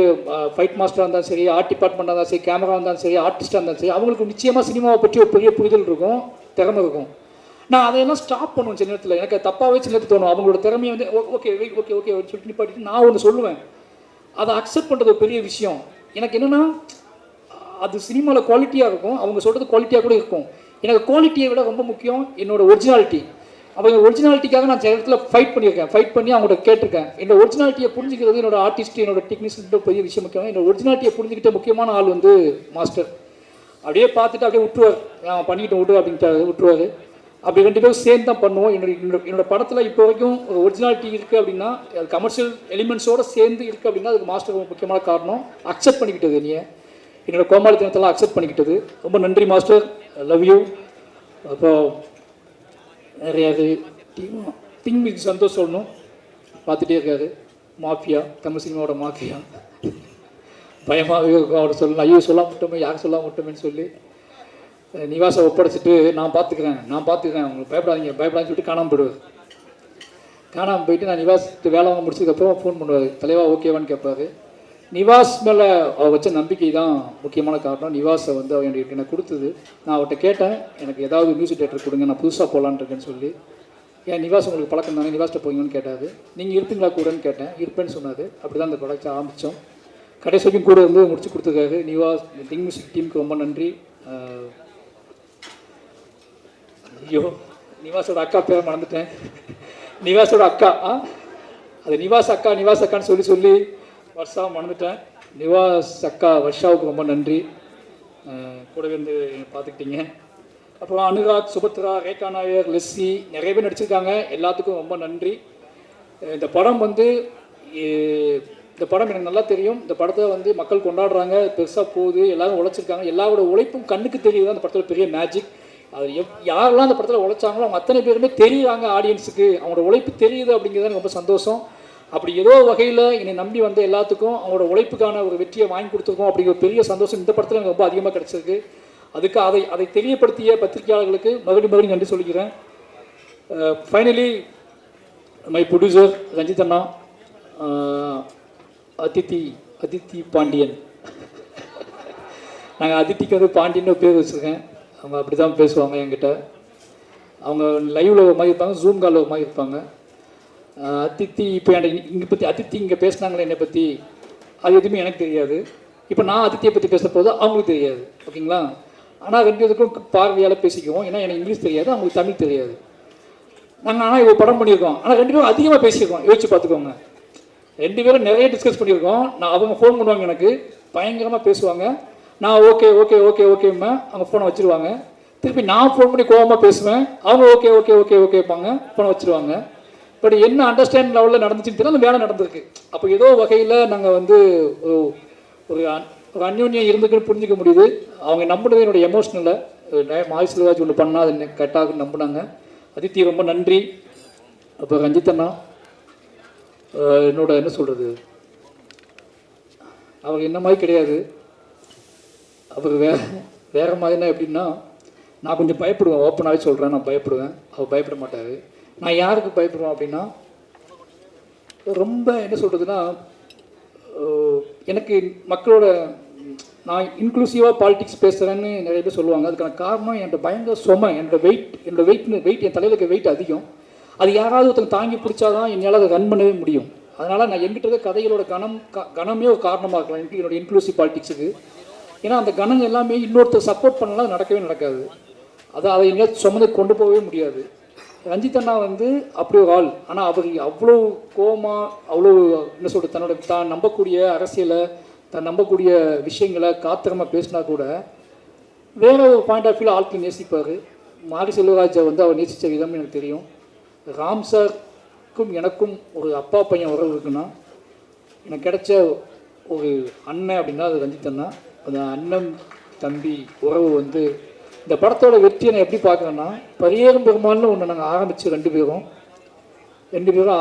ஃபைட் மாஸ்டராக இருந்தாலும் சரி, ஆர்ட் டிபார்ட்மெண்ட்டாக இருந்தாலும் சரி, கேமரா இருந்தாலும் சரி, ஆர்டிஸ்ட்டாக இருந்தாலும் சரி, அவங்களுக்கு நிச்சயமாக சினிமாவை பற்றி ஒரு பெரிய புரிதல் இருக்கும், திறமை இருக்கும். நான் அதையெல்லாம் ஸ்டாப் பண்ணுவேன் சின்ன நேரத்தில். எனக்கு தப்பாகவே சின்ன நேரத்தில் தோணும். அவங்களோட திறமையை வந்து ஓகே ஓகே ஓகே சொல்லிட்டு நிப்பாட்டிட்டு நான் ஒன்று சொல்லுவேன். அதை அக்செப்ட் பண்ணுறது ஒரு பெரிய விஷயம். எனக்கு என்னென்னா, அது சினிமாவில் குவாலிட்டியாக இருக்கும், அவங்க சொல்கிறது குவாலிட்டியாக கூட இருக்கும். எனக்கு குவாலிட்டியை விட ரொம்ப முக்கியம் என்னோடய ஒரிஜினாலிட்டி. அவங்க ஒரிஜினாலிட்டிக்காக நான் சில இடத்துல ஃபைட் பண்ணி அவங்கள்ட்ட கேட்டிருக்கேன். என்னோட ஒரிஜினாலிட்டியை புரிஞ்சுக்கிறது என்னோட ஆர்டிஸ்ட், என்னோட டெக்னீஷியன் பெரிய விஷயம் முக்கியம். என்னோட ஒரிஜினாலிட்டியை புரிஞ்சுக்கிட்ட முக்கியமான ஆள் வந்து மாஸ்டர். அப்படியே பார்த்துட்டு அப்படியே விட்டுருவார், நான் பண்ணிக்கிட்டு விட்டு அப்படின்ட்டு விட்டுருவார். அப்படி 2 பேரும் சேர்ந்து தான் பண்ணுவோம். என்னோட படத்தில் இப்போ வரைக்கும் ஒரு ஒரிஜினாலிட்டி இருக்குது அப்படின்னா, அது கமர்ஷியல் எலிமெண்ட்ஸோடு சேர்ந்து இருக்குது அப்படின்னா, அதுக்கு மாஸ்டர் முக்கியமான காரணம். அக்செப்ட் பண்ணிக்கிட்டது, என்னோடய கோமாளித்தனத்தெல்லாம் அக்செப்ட் பண்ணிக்கிட்டது. ரொம்ப நன்றி மாஸ்டர், லவ் யூ. அப்போ நிறையாது திங்க் சந்தோஷம் சொல்லணும், பார்த்துட்டே இருக்காரு. மாஃபியா, தமிழ் சினிமாவோட மாஃபியா. பயமாகவே இருக்கும் அவரை சொல்லணும். ஐயோ சொல்ல மாட்டோமே, யாரும் சொல்ல மாட்டோமேன்னு சொல்லி நிவாசை ஒப்படைச்சிட்டு நான் பார்த்துக்கிறேன் உங்களுக்கு பயப்படாதீங்கன்னு சொல்லிட்டு காணாமல் போயிடுவார். காணாமல் போயிட்டு நான் நிவாஸ்ட்டு வேலை வாங்க முடிச்சதுக்கப்புறம் ஃபோன் பண்ணுவார், தலைவா ஓகேவான்னு கேட்பாரு. நிவாஸ் மேலே அவர் வச்ச நம்பிக்கை தான் முக்கியமான காரணம். நிவாஸை வந்து அவர் எனக்கு கொடுத்தது. நான் அவர்கிட்ட கேட்டேன், எனக்கு ஏதாவது மியூசிக் டேரக்டர் கொடுங்க, நான் புதுசாக போகலான்னு இருக்கேன்னு சொல்லி. ஏன் நிவாஸ் உங்களுக்கு பழக்கம் தானே, நிவாஸ்கிட்ட போங்கன்னு கேட்டார். நீங்கள் இருப்பீங்களா கூடன்னு கேட்டேன். இருப்பேன்னு சொன்னார். அப்படி தான் அந்த ப்ராடக்ட் ஆரம்பித்தோம். கடைசி வரைக்கும் கூட வந்து முடிச்சு கொடுத்துருக்காரு. நிவாஸ் திங் மியூசிக் டீமுக்கு ரொம்ப நன்றி. ஐயோ, நிவாஸோட அக்கா பேரை மறந்துட்டேன். நிவாஸோட அக்கா, அது நிவாஸ் அக்கான்னு சொல்லி வர்ஷா மறந்துட்டேன். நிவாஸ் அக்கா வர்ஷாவுக்கு ரொம்ப நன்றி, கூடவே இருந்து பார்த்துக்கிட்டீங்க. அப்புறம் அனுராக், சுபத்ரா, ரேகா நாயர், லெஸ்ஸி நிறைய பேர் நடிச்சிருக்காங்க. எல்லாத்துக்கும் ரொம்ப நன்றி. இந்த படம் எனக்கு நல்லா தெரியும். இந்த படத்தை வந்து மக்கள் கொண்டாடுறாங்க, பெருசாக போகுது, எல்லோரும் உழைச்சிருக்காங்க. எல்லாரோட உழைப்பும் கண்ணுக்கு தெரியுது. அந்த படத்தில் பெரிய மேஜிக். அது யாரெல்லாம் அந்த படத்தில் உழைச்சாங்களோ அவங்க அத்தனை பேருமே தெரியுறாங்க ஆடியன்ஸுக்கு, அவங்களோட உழைப்பு தெரியுது அப்படிங்கிறது ரொம்ப சந்தோஷம். அப்படி ஏதோ வகையில் என்னை நம்பி வந்த எல்லாத்துக்கும் அவங்களோட உழைப்புக்கான ஒரு வெற்றியை வாங்கி கொடுத்துருக்கோம் அப்படிங்கிற பெரிய சந்தோஷம் இந்த படத்தில் எனக்கு ரொம்ப அதிகமாக கிடச்சிருக்கு. அதுக்கு அதை தெரியப்படுத்திய பத்திரிகையாளர்களுக்கு மறுபடியும் நன்றி சொல்லிக்கிறேன். ஃபைனலி மை ப்ரொடியூசர் ரஞ்சித் அண்ணா, அதித்தி பாண்டியன். நாங்கள் அதித்திக்கு வந்து பாண்டியன்னு பேர் வச்சுருக்கேன். அவங்க அப்படி தான் பேசுவாங்க என்கிட்ட. அவங்க லைவில் ஒரு மாதிரி இருப்பாங்க, ஜூம் காலில் ஒரு மாதிரி இருப்பாங்க. அதித்தி இப்போ அதித்தி இங்கே பேசினாங்களே என்னை பற்றி, அது எதுவுமே எனக்கு தெரியாது. இப்போ நான் அதித்தியை பற்றி பேச போது அவங்களுக்கு தெரியாது, ஓகேங்களா? ஆனால் 2 பேருக்கும் பார்வையால் பேசிக்குவோம். ஏன்னா எனக்கு இங்கிலீஷ் தெரியாது, அவங்களுக்கு தமிழ் தெரியாது. நாங்கள் ஆனால் இவ்வளோ படம் பண்ணியிருக்கோம், ஆனால் 2 பேரும் அதிகமாக பேசியிருக்கோம். யோசிச்சு பார்த்துக்கோங்க. 2 பேரும் நிறைய டிஸ்கஸ் பண்ணியிருக்கோம். அவங்க ஃபோன் பண்ணுவாங்க, எனக்கு பயங்கரமாக பேசுவாங்க. நான் ஓகேம்மா அவங்க ஃபோனை வச்சுருவாங்க. திருப்பி நான் ஃபோன் பண்ணி கோவமாக பேசுவேன், அவங்க ஓகே ஓகே ஓகே ஓகேப்பாங்க, பணம் வச்சுருவாங்க. பட் என்ன அண்டர்ஸ்டாண்ட் லெவலில் நடந்துச்சுன்னு தெரியல, அந்த வேலை நடந்திருக்கு. அப்போ ஏதோ வகையில் நாங்கள் வந்து ஒரு ஒரு அந்யோன்யம் இருந்துக்குன்னு புரிஞ்சிக்க முடியுது. அவங்க நம்பினது என்னுடைய எமோஷ்னலை மாரி செல்வராஜ் ஒன்று பண்ணால் அது கரெக்டாக நம்பினாங்க. அதித்தி ரொம்ப நன்றி. அப்போ ரஞ்சித் அண்ணா என்னோட என்ன சொல்கிறது, அவர் என்ன மாதிரி கிடையாது. அவர் வேறு மாதிரினா எப்படின்னா, நான் கொஞ்சம் பயப்படுவேன், ஓப்பனாகவே சொல்கிறேன், நான் பயப்படுவேன். அவர் பயப்பட மாட்டார். நான் யாருக்கு பயப்படுவேன் அப்படின்னா, ரொம்ப என்ன சொல்கிறதுனா, எனக்கு மக்களோட நான் இன்க்ளூசிவாக பாலிடிக்ஸ் பேசுகிறேன்னு நிறைய பேர் சொல்லுவாங்க. அதுக்கான காரணம் என்னோட பயங்கர சுமை, என்னோட வெயிட் என் தலையில் இருக்க வெயிட் அதிகம். அது யாராவது ஒருத்தங்க தாங்கி பிடிச்சாதான் என்னால் அதை ரன் பண்ணவே முடியும். அதனால் நான் எங்கிட்ட இருக்க கதைகளோட கனமே ஒரு காரணமாக இருக்கலாம் என்னோட இன்க்ளூசிவ் பாலிடிக்ஸுக்கு. ஏன்னா அந்த கணங்கள் எல்லாமே இன்னொருத்தர் சப்போர்ட் பண்ணலாம், நடக்கவே நடக்காது. அதை எங்கேயாவது சுமந்து கொண்டு போகவே முடியாது. ரஞ்சித் அண்ணா வந்து அப்படி ஒரு ஆள். ஆனால் அவர் அவ்வளோ கோபமாக, அவ்வளோ என்ன சொல்கிறது, தான் நம்பக்கூடிய அரசியலை, தான் நம்பக்கூடிய விஷயங்களை காத்திரமாக பேசினா கூட வேற ஒரு பாயிண்ட் ஆஃப் வியூவில் ஆட்கள் நேசிப்பார். மாரி செல்வராஜை வந்து அவர் நேசித்த விதம் எனக்கு தெரியும். ராம் சாருக்கும் எனக்கும் ஒரு அப்பா பையன் உறவு இருக்குன்னா, எனக்கு கிடைச்ச ஒரு அண்ணன் அப்படின்னா அது ரஞ்சித் அண்ணா. அந்த அண்ணன் தம்பி உறவு வந்து இந்த படத்தோட வெற்றியை நான் எப்படி பார்க்குறேன்னா, பரியேறும் பெருமாள்னு ஒன்று நாங்கள் ஆரம்பித்து ரெண்டு பேரும்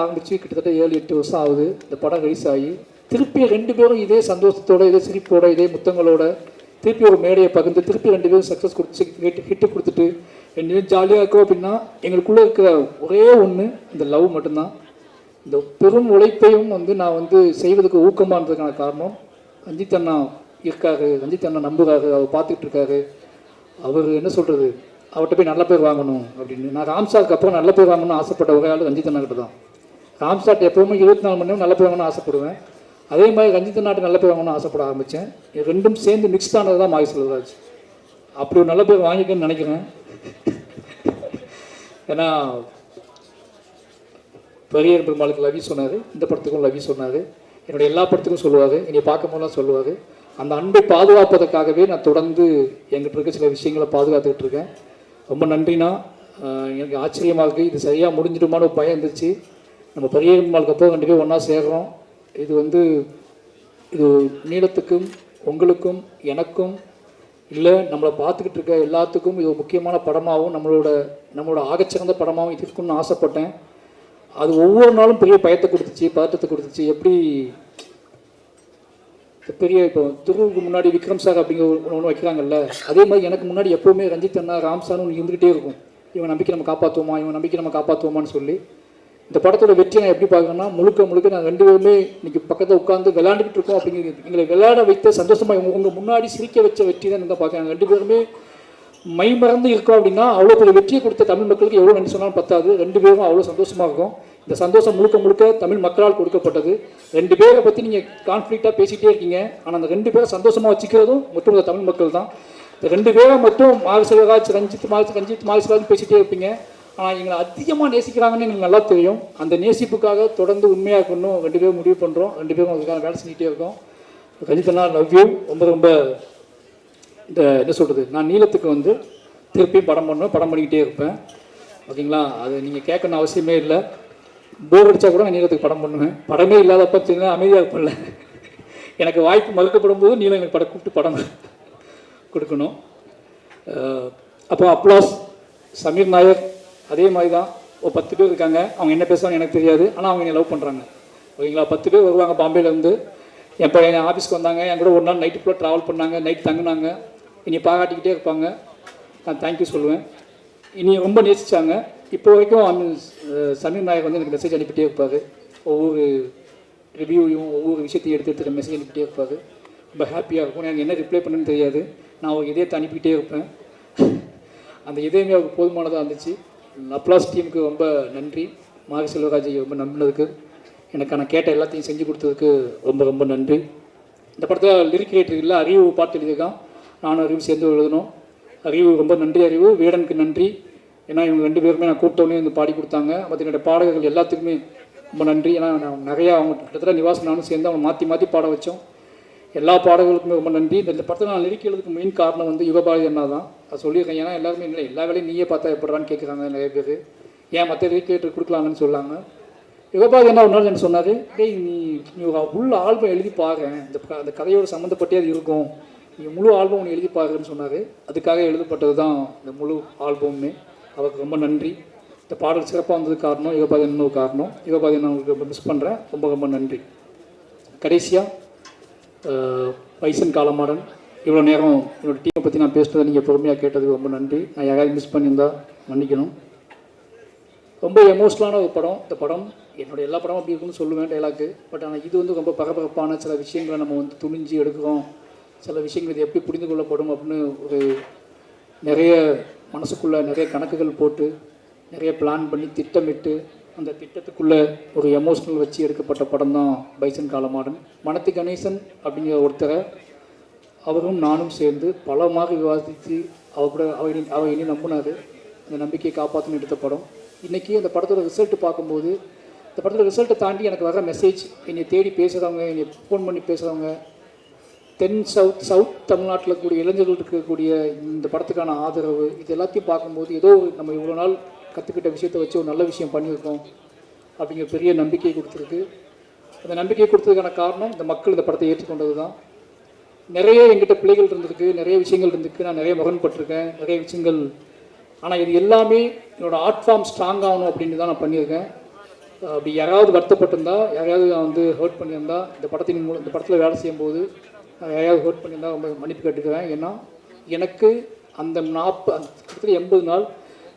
ஆரம்பித்து கிட்டத்தட்ட 7-8 வருஷம் ஆகுது. இந்த படம் ரிலீஸ் ஆகி திருப்பி ரெண்டு பேரும் இதே சந்தோஷத்தோடு, இதே சிரிப்போட, இதே முத்தங்களோட திருப்பி ஒரு மேடையை பகிர்ந்து திருப்பி ரெண்டு பேரும் சக்ஸஸ் கொடுத்து ஹிட்டு கொடுத்துட்டு ரெண்டு பேரும் ஜாலியாக இருக்கோம் அப்படின்னா, எங்களுக்குள்ளே இருக்கிற ஒரே ஒன்று இந்த லவ் மட்டும்தான். இந்த பெரும் உழைப்பையும் வந்து நான் வந்து செய்வதற்கு ஊக்கமாக இருந்ததுக்கான காரணம் ரஞ்சித் அண்ணா இருக்காரு. ரஞ்சித் அண்ணா நம்புகிறாரு, அவர் பார்த்துக்கிட்டு இருக்காரு. அவர் என்ன சொல்கிறது, அவர்கிட்ட போய் நல்ல பேர் வாங்கணும் அப்படின்னு. நான் ராம்சாருக்கு அப்புறம் நல்ல பேர் வாங்கணும்னு ஆசைப்பட்ட ஒரே ஆள் ரஞ்சித் அண்ணா கிட்ட தான். ராம்சார்ட்ட எப்போவுமே 24 மணி நேரம் நல்ல பேர் வாங்கணும்னு ஆசைப்படுவேன். அதே மாதிரி ரஞ்சித் அண்ணாட்டு நல்ல பேர் வாங்கணும்னு ஆசைப்பட ஆரம்பித்தேன். ரெண்டும் சேர்ந்து மிக்ஸ் ஆனது தான் மாரி செல்வராஜ். அப்படி ஒரு நல்ல பேர் வாங்கிக்கன்னு நினைக்கிறேன். ஏன்னா பெரியர் பெருமாளுக்கு லவி சொன்னார், இந்த படத்துக்கும் லவி சொன்னார், என்னுடைய எல்லா படத்துக்கும் சொல்லுவார், என்னை பார்க்கும் போதெல்லாம் சொல்லுவார். அந்த அன்பை பாதுகாப்பதற்காகவே நான் தொடர்ந்து எங்கிட்ட இருக்க சில விஷயங்களை பாதுகாத்துக்கிட்டு இருக்கேன். ரொம்ப நன்றிண்ணா. எனக்கு ஆச்சரியமாக இருக்குது. இது சரியாக முடிஞ்சிடுமான்னு ஒரு பயம் இருந்துச்சு. நம்ம பெரியர் பெருமாளுக்கு அப்புறம் ரெண்டு பேரும் ஒன்றா சேர்றோம். இது வந்து இது நீளத்துக்கும் உங்களுக்கும் எனக்கும் இல்லை நம்மளை பார்த்துக்கிட்டு இருக்க எல்லாத்துக்கும் இது ஒரு முக்கியமான படமாகவும் நம்மளோட ஆகச்சிறந்த படமாகவும் இது இருக்குன்னு ஆசைப்பட்டேன். அது ஒவ்வொரு நாளும் பெரிய பயத்தை கொடுத்துச்சு, பதட்டத்தை கொடுத்துச்சு. எப்படி பெரிய இப்போ துருவுக்கு முன்னாடி விக்ரம் சார் அப்படிங்கிற ஒன்று வைக்கிறாங்கல்ல, அதே மாதிரி எனக்கு முன்னாடி எப்போவுமே ரஞ்சித் அண்ணா, ராம் சார்னு ஒன்று இருந்துகிட்டே இருக்கும். இவன் நம்பிக்கை நம்ம காப்பாற்றுவோமான்னு சொல்லி. இந்த படத்தோட வெற்றி நான் எப்படி பார்க்குறேன்னா, முழுக்க நான் ரெண்டு பேருமே இன்றைக்கி பக்கத்தில் உட்காந்து விளையாண்டுக்கிட்டு இருக்கோம். அப்படிங்கிறது எங்களை விளையாட வைத்த சந்தோஷமாக உங்கள் முன்னாடி சிரிக்க வச்ச வெற்றி தான் தான் பார்க்குறாங்க. ரெண்டு பேருமே மை மறந்து இருக்கோம் அப்படின்னா அவ்வளோ பெரிய வெற்றியை கொடுத்த தமிழ் மக்களுக்கு எவ்வளோ நன்றி சொன்னாலும் பத்தாது. ரெண்டு பேரும் அவ்வளோ சந்தோஷமாக இருக்கும். இந்த சந்தோஷம் முழுக்க தமிழ் மக்களால் கொடுக்கப்பட்டது. ரெண்டு பேரை பற்றி நீங்கள் கான்ஃப்ளிக்டாக பேசிகிட்டே இருக்கீங்க. ஆனால் அந்த ரெண்டு பேரை சந்தோஷமாக வச்சுக்கிறதும் மட்டும் தமிழ் மக்கள் தான். இந்த ரெண்டு பேரை மட்டும் மாரி செல்வராஜ், ரஞ்சித் மாரி செல்வராஜ் பேசிகிட்டே இருப்பீங்க. ஆனால் எங்களை அதிகமாக நேசிக்கிறாங்கன்னு எனக்கு நல்லா தெரியும். அந்த நேசிப்புக்காக தொடர்ந்து உண்மையாக இருக்கணும் ரெண்டு பேரும் முடிவு பண்ணுறோம். ரெண்டு பேரும் அதுக்கான வேலை செஞ்சுட்டே இருக்கோம். ரஞ்சித் அண்ணா, லவ் யூ. ரொம்ப இந்த என்ன சொல்கிறது, நான் நீளத்துக்கு வந்து திருப்பியும் படம் பண்ணிக்கிட்டே இருப்பேன். ஓகேங்களா? அது நீங்கள் கேட்கணும் அவசியமே இல்லை. போர் அடித்தா கூட நான் நீளத்துக்கு படம் பண்ணுவேன். படமே இல்லாதப்ப பார்த்தீங்கன்னா அமைதியாக இருப்பேன்ல. எனக்கு வாய்ப்பு மறுக்கப்படும் போது நீளம் எனக்கு கூப்பிட்டு படம் கொடுக்கணும். அப்போ அப்ளாஸ் சமீர் நாயர் அதே மாதிரி தான். ஒரு 10 பேர் இருக்காங்க. அவங்க என்ன பேசுவாங்க எனக்கு தெரியாது, ஆனால் அவங்க என்னை லவ் பண்ணுறாங்க. ஓகேங்களா? 10 பேர் வருவாங்க பாம்பேலேருந்து. என் ஆஃபீஸ்க்கு வந்தாங்க, என் கூட ஒரு நாள் நைட்டு ஃபுல்லாக ட்ராவல் பண்ணாங்க, நைட் தங்கினாங்க. இனி பாராட்டிக்கிட்டே இருப்பாங்க. நான் தேங்க்யூ சொல்லுவேன். இனி ரொம்ப நேசித்தாங்க. இப்போ வரைக்கும் சமீர் நாயக் வந்து எனக்கு மெசேஜ் அனுப்பிட்டே இருப்பார். ஒவ்வொரு ரிவ்யூவையும் ஒவ்வொரு விஷயத்தையும் எடுத்து மெசேஜ் அனுப்பிட்டே இருப்பார். ரொம்ப ஹாப்பியாக இருக்கும். எனக்கு என்ன ரிப்ளை பண்ணுன்னு தெரியாது. நான் அவருக்கு இதயத்தை அனுப்பிக்கிட்டே இருப்பேன். அந்த இதயமே அவருக்கு போதுமானதாக இருந்துச்சு. அப்ளாஸ் டீமுக்கு ரொம்ப நன்றி. மாரி செல்வராஜை ரொம்ப நம்பினதுக்கு, எனக்கு கேட்ட எல்லாத்தையும் செஞ்சு கொடுத்ததுக்கு ரொம்ப நன்றி. இந்த படத்தில் லிரிக் ரைட்டர் இல்லை, அறிவு பாட்டு எழுதியிருக்கான். நானும் அறிவு சேர்ந்து எழுதணும். அறிவு ரொம்ப நன்றி. அறிவு வேடனுக்கு நன்றி. ஏன்னா இவங்க ரெண்டு பேருமே நான் கூப்பிட்டோன்னே வந்து பாடி கொடுத்தாங்க. மற்ற என்னுடைய பாடகர்கள் எல்லாத்துக்குமே ரொம்ப நன்றி. ஏன்னா நான் நிறையா அவங்க கிட்டத்தட்ட நிவாஸ் நானும் சேர்ந்து அவங்க மாற்றி பாட வச்சோம். எல்லா பாடல்களுக்குமே ரொம்ப நன்றி. இந்த படத்தை நான் நெருக்கிறதுக்கு மெயின் காரணம் வந்து யுகபாரதி அண்ணா தான். அது சொல்லியிருக்கேன். ஏன்னா எல்லாருமே இல்லை, எல்லா வேலையும் நீயே பார்த்தா எப்படிறான்னு கேட்குறாங்க நிறைய பேர். ஏன் மற்ற கேட்டு கொடுக்கலாங்கன்னு சொல்லாங்க. யுகபாரதி அண்ணா ஒரு நாள் எனக்கு சொன்னார், டேய் நீ உள்ள ஆல்பம் எழுதி பாரு, அந்த கதையோடு சம்மந்தப்பட்டே அது இருக்கும், நீ முழு ஆல்பம் ஒன்று எழுதி பாருன்னு சொன்னார். அதுக்காக எழுதப்பட்டது தான் இந்த முழு ஆல்பமுமே. அவருக்கு ரொம்ப நன்றி. இந்த பாடல் சிறப்பாக வந்ததுக்கு காரணம் யுகபாரதி அண்ணா காரணம். யுகபாரதி அண்ணா உங்களுக்கு ரொம்ப மிஸ் பண்ணுறேன். ரொம்ப ரொம்ப நன்றி. கடைசியாக பைசன் காலமாடன், இவ்வளோ நேரம் என்னோடய டீமை பற்றி நான் பேசுனதை நீங்கள் பொறுமையாக கேட்டதுக்கு ரொம்ப நன்றி. நான் யாராவது மிஸ் பண்ணியிருந்தால் மன்னிக்கணும். ரொம்ப எமோஷ்னலான ஒரு படம். இந்த படம் என்னோடய எல்லா படமும் அப்படி இருக்குன்னு சொல்லுவேன் டைலாக்கு. பட் ஆனால் இது வந்து ரொம்ப பரபரப்பான சில விஷயங்களை நம்ம வந்து துணிஞ்சு எடுக்கிறோம். சில விஷயங்கள் இது எப்படி புரிந்து கொள்ளப்படும் அப்படின்னு ஒரு நிறைய மனசுக்குள்ளே நிறைய கணக்குகள் போட்டு நிறைய பிளான் பண்ணி திட்டமிட்டு அந்த திட்டத்துக்குள்ளே ஒரு எமோஷ்னல் வச்சு எடுக்கப்பட்ட படம் தான் பைசன் காலமாடன். மனத்தி கணேசன் அப்படிங்கிற ஒருத்தரை அவரும் நானும் சேர்ந்து பல மாதிரி விவாதித்து அவர் இனி நம்பினார். அந்த நம்பிக்கையை காப்பாற்றணும் எடுத்த படம். இன்றைக்கி அந்த படத்தோட ரிசல்ட் பார்க்கும்போது, இந்த படத்தோட ரிசல்ட்டை தாண்டி எனக்கு வர மெசேஜ், என்னை தேடி பேசுகிறவங்க, என்னை ஃபோன் பண்ணி பேசுகிறவங்க, தென் சவுத் தமிழ்நாட்டில் கூடிய இளைஞர்கள் இருக்கக்கூடிய இந்த படத்துக்கான ஆதரவு, இது எல்லாத்தையும் பார்க்கும்போது ஏதோ நம்ம இவ்வளோ நாள் கற்றுக்கிட்ட விஷயத்தை வச்சு ஒரு நல்ல விஷயம் பண்ணியிருக்கோம் அப்படிங்கிற பெரிய நம்பிக்கையை கொடுத்துருக்கு. அந்த நம்பிக்கையை கொடுத்ததுக்கான காரணம் இந்த மக்கள் இந்த படத்தை ஏற்றுக்கொண்டது தான். நிறைய எங்கிட்ட பிள்ளைகள் இருந்திருக்கு, நிறைய விஷயங்கள் இருந்திருக்கு, நான் நிறைய முரண்பட்டிருக்கேன், நிறைய விஷயங்கள். ஆனால் இது எல்லாமே என்னோடய ஆர்ட் ஃபார்ம் ஸ்ட்ராங் ஆகணும் அப்படின்னு தான் நான் பண்ணியிருக்கேன். அப்படி யாராவது வருத்தப்பட்டிருந்தா, யாரையாவது நான் வந்து ஹர்ட் பண்ணியிருந்தா, இந்த படத்தில் வேலை செய்யும்போது யாரையாவது ஹர்ட் பண்ணியிருந்தால் ரொம்ப மன்னிப்பு கேட்டுக்கிறேன். ஏன்னா எனக்கு அந்த 80 நாள்,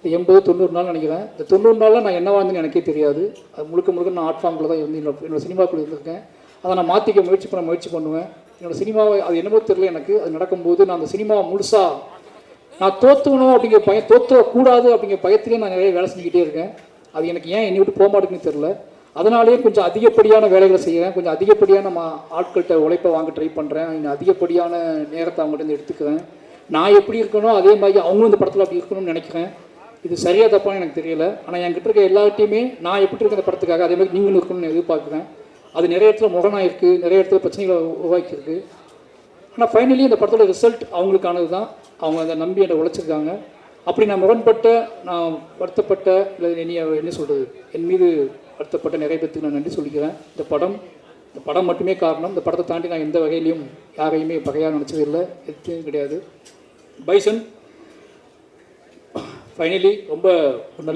80-90 நாள் நினைக்கிறேன். இந்த 90 நாளில் நான் என்ன வாழ்ந்தேன்னு எனக்கே தெரியாது. அது முழுக்க நான் ஆர்ட் ஃபார்மில் தான் இருந்து என்னோடய சினிமாக்குள்ளே இருந்திருக்கேன். அதை நான் மாற்றிக்க முயற்சி பண்ணுவேன். என்னோடய சினிமாவை அது என்னமோ தெரியல எனக்கு. அது நடக்கும்போது நான் அந்த சினிமாவை முழுசாக நான் தோற்றுக்கணும் அப்படிங்கிற தோற்றக்கூடாது அப்படிங்கிற பயத்திலே நான் நிறைய வேலை செஞ்சுக்கிட்டே இருக்கேன். அது எனக்கு ஏன் என்னை விட்டு போக மாட்டேங்குன்னு தெரில. அதனாலேயே கொஞ்சம் அதிகப்படியான வேலைகளை செய்கிறேன். கொஞ்சம் அதிகப்படியான ஆட்கள்கிட்ட உழைப்பை வாங்க ட்ரை பண்ணுறேன். இன்னும் அதிகப்படியான நேரத்தை அவங்கள்ட்ட எடுத்துக்கிறேன். நான் எப்படி இருக்கணும் அதே மாதிரி அவங்களும் இந்த படத்தில் அப்படி இருக்கணும்னு நினைக்கிறேன். இது சரியாக தப்பான்னு எனக்கு தெரியல. ஆனால் என்கிட்ட இருக்க எல்லாத்தையுமே நான் எப்படி இருக்க இந்த படத்துக்காக அதே மாதிரி நீங்களும் இருக்கணும்னு எதிர்பார்க்குறேன். அது நிறைய இடத்துல முரணாக இருக்குது, நிறைய இடத்துல பிரச்சனைகளை உருவாக்கியிருக்கு. ஆனால் ஃபைனலி இந்த படத்தோட ரிசல்ட் அவங்களுக்கானது தான். அவங்க அதை நம்பி என்னை உழைச்சிருக்காங்க. அப்படி நான் முரண்பட்ட, நான் வருத்தப்பட்ட, இல்லை என்ன சொல்கிறது, என் மீது வருத்தப்பட்ட நிறைய பேருக்கு நான் நன்றி சொல்லிக்கிறேன். இந்த படம் மட்டுமே காரணம். இந்த படத்தை தாண்டி நான் எந்த வகையிலையும் யாரையுமே பகையாக நினச்சதில்லை, எதுவும் கிடையாது. பைசன் ஃபைனலி ரொம்ப ஒரு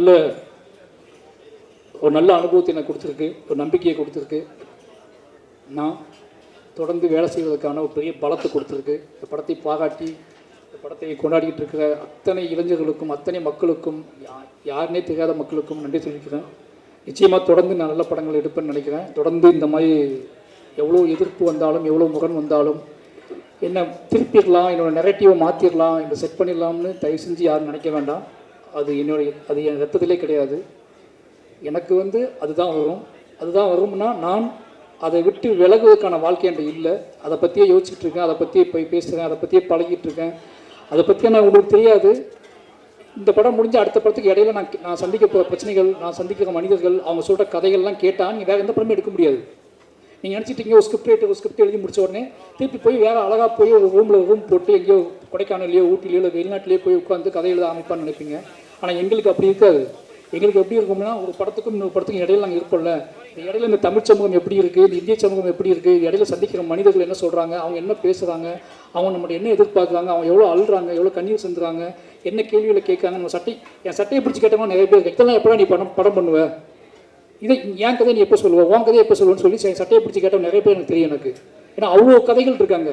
நல்ல அனுபவத்தை எனக்கு கொடுத்துருக்கு, ஒரு நம்பிக்கையை கொடுத்துருக்கு. நான் தொடர்ந்து வேலை செய்வதற்கான ஒரு பெரிய பலத்தை கொடுத்துருக்கு. இந்த படத்தை பாராட்டி இந்த படத்தை கொண்டாடிக்கிட்டு இருக்கிற அத்தனை இளைஞர்களுக்கும், அத்தனை மக்களுக்கும், யாருன்னே தெரியாத மக்களுக்கும் நன்றி சொல்லிக்கிறேன். நிச்சயமாக தொடர்ந்து நான் நல்ல படங்கள் எடுப்பேன்னு நினைக்கிறேன். தொடர்ந்து இந்த மாதிரி எவ்வளோ எதிர்ப்பு வந்தாலும், எவ்வளோ முரண் வந்தாலும், என்ன திருப்பிடலாம், என்னோடய நெரட்டிவை மாற்றிடலாம், என்னை செட் பண்ணிடலாம்னு தயவு செஞ்சு யாரும் நினைக்க வேண்டாம். அது என் ரத்தத்திலே கிடையாது. எனக்கு வந்து அதுதான் வரும்னா நான் அதை விட்டு விலகுவதற்கான வாழ்க்கை என்கிட்ட இல்லை. அதை பற்றியே யோசிச்சுட்டு இருக்கேன், அதை பற்றியே போய் பேசுகிறேன், அதை பற்றியே பழகிட்டு இருக்கேன். அதை பற்றியே நான் உங்களுக்கு தெரியாது. இந்த படம் முடிஞ்ச அடுத்த படத்துக்கு இடையில நான் சந்திக்க போகிற பிரச்சனைகள், நான் சந்திக்கிற மனிதர்கள், அவங்க சொல்கிற கதைகள்லாம் கேட்டால் நீங்கள் வேறு எந்த படமே எடுக்க முடியாது. நீங்கள் நினச்சிட்டிங்க ஒரு ஸ்கிரிப்ட் எழுதி முடிச்ச உடனே திருப்பி போய் வேறு அழகாக போய் ஒரு ரூம் போட்டு எங்கேயோ கொடைக்கானல்லையோ ஊட்டிலையோ இல்லை வெளிநாட்டிலேயோ போய் உட்காந்து கதை எழுத ஆரம்பிப்பான்னு நினைப்பீங்க. ஆனால் எங்களுக்கு அப்படி இருக்காது. எங்களுக்கு எப்படி இருக்கும்னா, ஒரு படத்துக்கும் இன்னொரு படத்துக்கும் இடையில நாங்கள் இருப்போம்ல, இந்த இடையில இந்த தமிழ் சமூகம் எப்படி இருக்குது, இந்த இந்திய சமூகம் எப்படி இருக்குது, இடையில சந்திக்கிற மனிதர்கள் என்ன சொல்கிறாங்க, அவங்க என்ன பேசுகிறாங்க, அவங்க நம்மகிட்ட என்ன எதிர்பார்க்குறாங்க, அவங்க எவ்வளோ அழுறாங்க, எவ்வளோ கண்ணீர் சிந்துறாங்க, என்ன கேள்விகளை கேட்குறாங்க. நம்ம என் சட்டையை பிடிச்சி கேட்டவங்க நிறைய பேர் இதெல்லாம் எப்படா நீ படம் பண்ணுவேன், இதை என் கதையை நீ எப்போ சொல்லுவேன், உன் கதையை எப்போ சொல்லுவேன்னு சொல்லி என் சட்டையை பிடிச்சி கேட்டவங்க நிறைய பேர் எனக்கு தெரியும். எனக்கு ஏன்னா அவ்வளோ கதைகள் இருக்காங்க.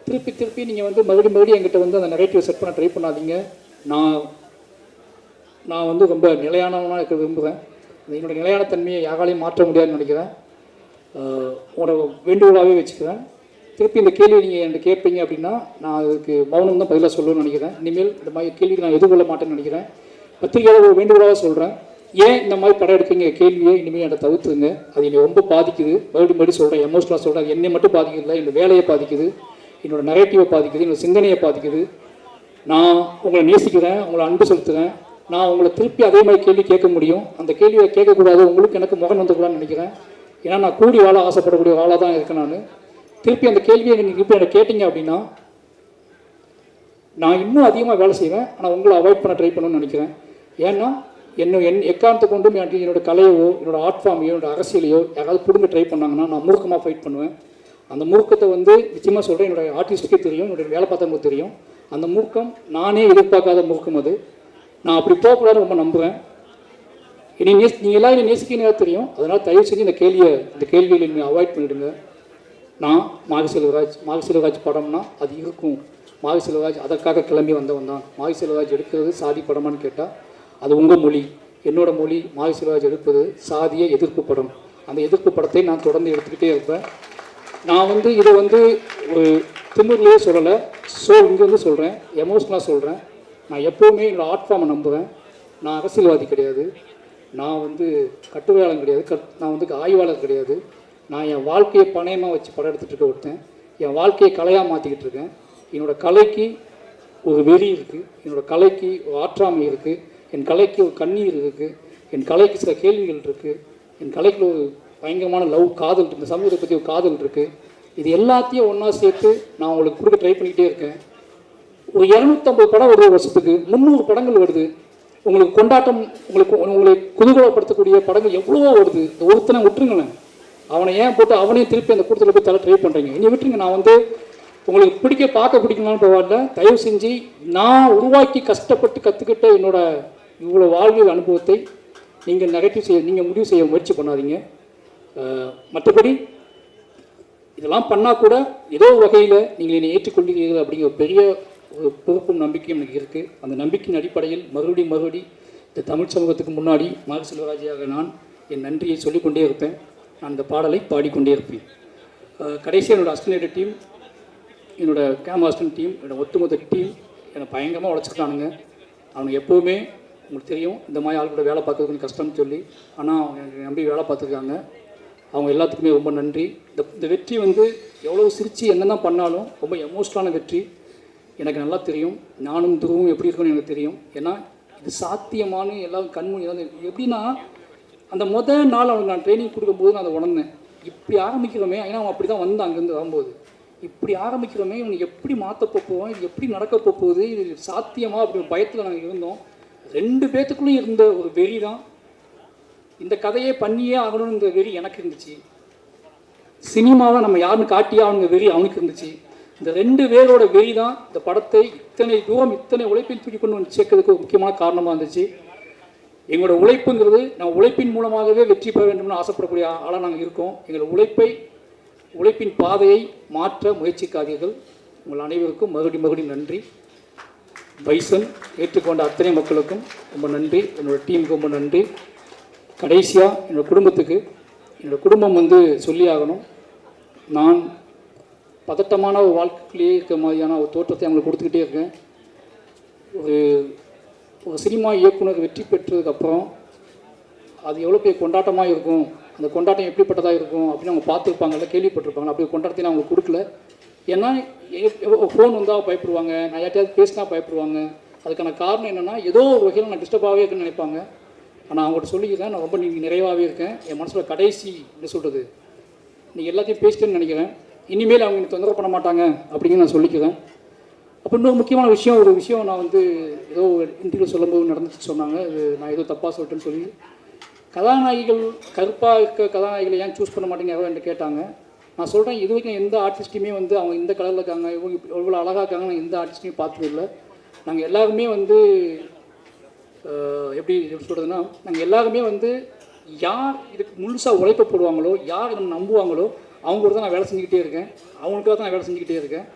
திருப்பி நீங்கள் வந்து மறுபடியும் என்கிட்ட வந்து அந்த நெரேட்டிவ் செட் பண்ண ட்ரை பண்ணாதீங்க. நான் வந்து ரொம்ப நிலையானவனாக இருக்க விரும்புகிறேன். என்னோடய நிலையான தன்மையை யாராலையும் மாற்ற முடியாதுன்னு நினைக்கிறேன். உங்களோட வேண்டுகோளாகவே வச்சுக்கிறேன். திருப்பி இந்த கேள்வி நீங்கள் என்கிட்ட கேட்பீங்க அப்படின்னா நான் அதுக்கு மௌனம் தான் பதிலாக சொல்லணும்னு நினைக்கிறேன். இனிமேல் இந்த மாதிரி கேள்விக்கு நான் எதிர்கொள்ள மாட்டேன்னு நினைக்கிறேன். பத்திரிகையாளர் ஒரு வேண்டுகோளாக சொல்கிறேன், ஏன் இந்த மாதிரி படம் எடுப்பீங்க கேள்வியை இனிமேல் என்கிட்ட தவிர்த்துங்க. அது என்னை ரொம்ப பாதிக்குது. மறுபடியும் சொல்கிறேன், எமோஷனலாக சொல்கிறேன். அது என்னை மட்டும் பாதிக்கிறதில்ல, என்னோடய வேலையை பாதிக்குது, என்னோடய நரேட்டிவை பாதிக்குது, என்னோடய சிந்தனையை பாதிக்குது. நான் உங்களை நேசிக்கிறேன், உங்களை அன்பு செலுத்துகிறேன். நான் உங்களை திருப்பி அதே மாதிரி கேள்வி கேட்க முடியும். அந்த கேள்வியை கேட்கக்கூடாது, உங்களுக்கு எனக்கு முகம் வந்துக்கலாம்னு நினைக்கிறேன். ஏன்னா நான் கூடி வாழ ஆசைப்படக்கூடிய ஆளாக தான் இருக்கேன். நான் திருப்பி அந்த கேள்வியை நீங்கள் இப்போ என்ன கேட்டிங்க அப்படின்னா நான் இன்னும் அதிகமாக வேலை செய்வேன். ஆனால் உங்களை அவாய்ட் பண்ண ட்ரை பண்ணணும்னு நினைக்கிறேன். ஏன்னா எக்காரணத்தை கொண்டும் என்னோட கலையோ என்னோடய ஆர்ட் ஃபார்மையோ என்னோட அரசியலையோ யாராவது பிடுங்க ட்ரை பண்ணாங்கன்னா நான் மூர்க்கமாக ஃபைட் பண்ணுவேன். அந்த மூர்க்கத்தை வந்து நிச்சயமாக சொல்கிறேன், என்னோடய ஆர்டிஸ்ட்டுக்கே தெரியும், என்னோடய வேலை பார்த்தவங்களுக்கு தெரியும். அந்த மூர்க்கம் நானே எதிர்பார்க்காத மூர்க்கம் அது. நான் அப்படி போகக்கூடாதுன்னு ரொம்ப நம்புகிறேன். நீங்கள் எல்லாம் என்னை நேசிக்க தெரியும். அதனால் தயவு செஞ்சு இந்த கேள்வியில் நீங்கள் அவாய்ட் பண்ணிவிடுங்க. நான் மாரி செல்வராஜ் படம்னா அது இருக்கும். மாரி செல்வராஜ் அதற்காக கிளம்பி வந்தவன் தான். மாரி செல்வராஜ் எடுக்கிறது சாதி படமான்னு கேட்டால் அது உங்கள் மொழி. என்னோட மொழி மாரி செல்வராஜ் எடுப்பது சாதிய எதிர்ப்பு படம். அந்த எதிர்ப்பு படத்தை நான் தொடர்ந்து எடுத்துக்கிட்டே இருப்பேன். நான் வந்து இதை வந்து ஒரு திமிர்லேயே சொல்லலை, இங்கேருந்து சொல்கிறேன், எமோஷ்னலாக சொல்கிறேன். நான் எப்போவுமே என்னோடய ஆர்ட் ஃபார்மை நம்புவேன். நான் அரசியல்வாதி கிடையாது, நான் வந்து கட்டுரையாளன் கிடையாது, நான் வந்து ஆய்வாளர் கிடையாது. நான் என் வாழ்க்கையை பணயமாக வச்சு படம் எடுத்துகிட்டு இருக்க ஒருத்தன். என் வாழ்க்கையை கலையாக மாற்றிக்கிட்டு இருக்கேன். என்னோடய கலைக்கு ஒரு வெறி இருக்குது, என்னோடய கலைக்கு ஒரு ஆற்றாமை இருக்குது, என் கலைக்கு ஒரு கண்ணீர் இருக்குது, என் கலைக்கு சில கேள்விகள் இருக்குது, என் கலைக்கு ஒரு பயங்கரமான காதல், இந்த சமூகத்தை பற்றி ஒரு காதல் இருக்குது. இது எல்லாத்தையும் ஒன்றா சேர்த்து நான் உங்களுக்கு கொடுக்க ட்ரை பண்ணிக்கிட்டே இருக்கேன். ஒரு 250 படம் வருது வருஷத்துக்கு, 300 படங்கள் வருது. உங்களுக்கு கொண்டாட்டம், உங்களை குதூகலப்படுத்தக்கூடிய படங்கள் எவ்வளவோ வருது. இந்த ஒருத்தனை விட்டுருங்களேன், அவனை ஏன் போட்டு அவனையும் திருப்பி அந்த கூட்டத்தில் போய் தலை ட்ரை பண்ணுறீங்க? இனி விட்டுருங்க. நான் வந்து உங்களுக்கு பார்க்க பிடிக்கணும்னு பரவாயில்ல, தயவு செஞ்சு நான் உருவாக்கி கஷ்டப்பட்டு கற்றுக்கிட்ட என்னோட இவ்வளோ வாழ்வியல் அனுபவத்தை நீங்கள் முடிவு செய்ய முயற்சி பண்ணாதீங்க. மற்றபடி இதெல்லாம் பண்ணால் கூட ஏதோ வகையில் நீங்கள் என்னை ஏற்றுக்கொள்கிறீர்கள் அப்படிங்கிற பெரிய ஒரு பொறுப்பும் நம்பிக்கையும் எனக்கு இருக்குது. அந்த நம்பிக்கையின் அடிப்படையில் மறுபடி இந்த தமிழ் சமூகத்துக்கு முன்னாடி மாரி செல்வராஜாக நான் என் நன்றியை சொல்லிக்கொண்டே இருப்பேன். நான் இந்த பாடலை பாடிக்கொண்டே இருப்பேன். கடைசியாக என்னோடய அசிஸ்டன்ட் டீம், என்னோடய கேமரா அசிஸ்டன்ட் டீம், என்னோடய ஒட்டுமொத்த டீம் என்னை பயங்கரமாக உழைச்சிருக்கானுங்க. அவங்க எப்போவுமே உங்களுக்கு தெரியும் இந்த மாதிரி ஆள் கூட வேலை பார்க்கறது கொஞ்சம் கஷ்டம்னு சொல்லி, ஆனால் அவங்க எனக்கு நம்பி வேலை பார்த்துருக்காங்க. அவங்க எல்லாத்துக்குமே ரொம்ப நன்றி. இந்த வெற்றி வந்து எவ்வளோ சிரித்து என்னென்ன பண்ணாலும் ரொம்ப எமோஷ்னலான வெற்றி. எனக்கு நல்லா தெரியும், நானும் துருவும் எப்படி இருக்குன்னு எனக்கு தெரியும். ஏன்னா இது சாத்தியமான எல்லாம் கண்மணி எப்படின்னா அந்த நாள் அவனுக்கு நான் ட்ரைனிங் கொடுக்கும்போது நான் அதை உணர்ந்தேன். இப்படி ஆரம்பிக்கிறோமே, ஏன்னா அவன் அப்படி தான் வந்து அங்கேருந்து வரும்போது இப்படி ஆரம்பிக்கிறோமே, இவனுக்கு எப்படி மாற்ற போவோம், இது எப்படி நடக்க போகுது, இது சாத்தியமாக அப்படி ஒரு பயத்தில் நாங்கள் இருந்தோம். 2 பேத்துக்குள்ளேயும் இருந்த ஒரு வெறி தான். இந்த கதையே பண்ணியே ஆகணுங்கிற வெறி எனக்கு இருந்துச்சு. சினிமாவை நம்ம யாருன்னு காட்டியே அவனுங்க வெறி அவனுக்கு இருந்துச்சு. இந்த 2 பேரோட வெறி தான் இந்த படத்தை இத்தனை தூரம் இத்தனை உழைப்பில் தூக்கி கொண்டு வந்து சேர்க்கறதுக்கு ஒரு முக்கியமான காரணமாக இருந்துச்சு. எங்களோட உழைப்புங்கிறது நம்ம உழைப்பின் மூலமாகவே வெற்றி பெற வேண்டும்னு ஆசைப்படக்கூடிய ஆளாக நாங்கள் இருக்கோம். எங்களோட உழைப்பின் பாதையை மாற்ற முயற்சிக்காதீர்கள். உங்கள் அனைவருக்கும் மறுபடியும் நன்றி. பைசன் ஏற்றுக்கொண்ட அத்தனை மக்களுக்கும் ரொம்ப நன்றி. என்னோடய டீமுக்கு ரொம்ப நன்றி. கடைசியாக என்னோடய குடும்பம் வந்து சொல்லி ஆகணும். நான் பதட்டமான ஒரு வாழ்க்கையிலேயே இருக்க மாதிரியான ஒரு தோற்றத்தை அவங்களுக்கு கொடுத்துக்கிட்டே இருக்கேன். ஒரு சினிமா இயக்குனர் வெற்றி பெற்றதுக்கப்புறம் அது எவ்வளோ பெரிய கொண்டாட்டமாக இருக்கும், அந்த கொண்டாட்டம் எப்படிப்பட்டதாக இருக்கும் அப்படின்னு அவங்க பார்த்துருப்பாங்கல்ல, கேள்விப்பட்டிருப்பாங்க. அப்படி கொண்டாட்டத்தை நான் அவங்களுக்கு கொடுக்கல. ஏன்னா ஃபோன் வந்தால் பயப்படுவாங்க, நான் யார்ட்டையாவது பேசினா பயப்படுவாங்க. அதுக்கான காரணம் என்னென்னா ஏதோ ஒரு வகையில் நான் டிஸ்டர்பாகவே இருக்குன்னு நினைப்பாங்க. ஆனால் அவங்கள்ட்ட சொல்லிக்கிறேன், நான் ரொம்ப நிறைவாகவே இருக்கேன். என் மனசில் கடைசி என்ன சொல்கிறது, நீங்கள் எல்லாத்தையும் பேசிட்டேன்னு நினைக்கிறேன். இனிமேல் அவங்க எனக்கு தொந்தரவு பண்ண மாட்டாங்க அப்படின்னு நான் சொல்லிக்கிறேன். அப்போ இன்னொரு முக்கியமான ஒரு விஷயம் நான் வந்து ஏதோ இன்டர்வியூ சொல்லும்போது நடந்துச்சு சொன்னாங்க. அது நான் ஏதோ தப்பாக சொல்லிட்டேன்னு சொல்லி, கதாநாயகிகள் கருப்பாக இருக்க கதாநாயகிகளை ஏன் சூஸ் பண்ண மாட்டேங்க யாரோ என்கிட்ட கேட்டாங்க. நான் சொல்கிறேன், இது வரைக்கும் எந்த ஆர்டிஸ்ட்டையுமே வந்து அவங்க இந்த கலரில் இருக்காங்க, இவங்க எவ்வளோ அழகாக இருக்காங்க, நான் எந்த ஆர்டிஸ்ட்டையும் பார்த்ததில்லை. நாங்கள் எல்லாருமே வந்து எப்படி சொல்கிறதுனா, நாங்கள் எல்லாருமே வந்து யார் இதுக்கு முழுசாக உழைப்ப போடுவாங்களோ, யார் நம்ம நம்புவாங்களோ அவங்க கூட தான் நான் வேலை செஞ்சுக்கிட்டே இருக்கேன். அவங்களுக்காக தான் நான் வேலை செஞ்சுக்கிட்டே இருக்கேன்.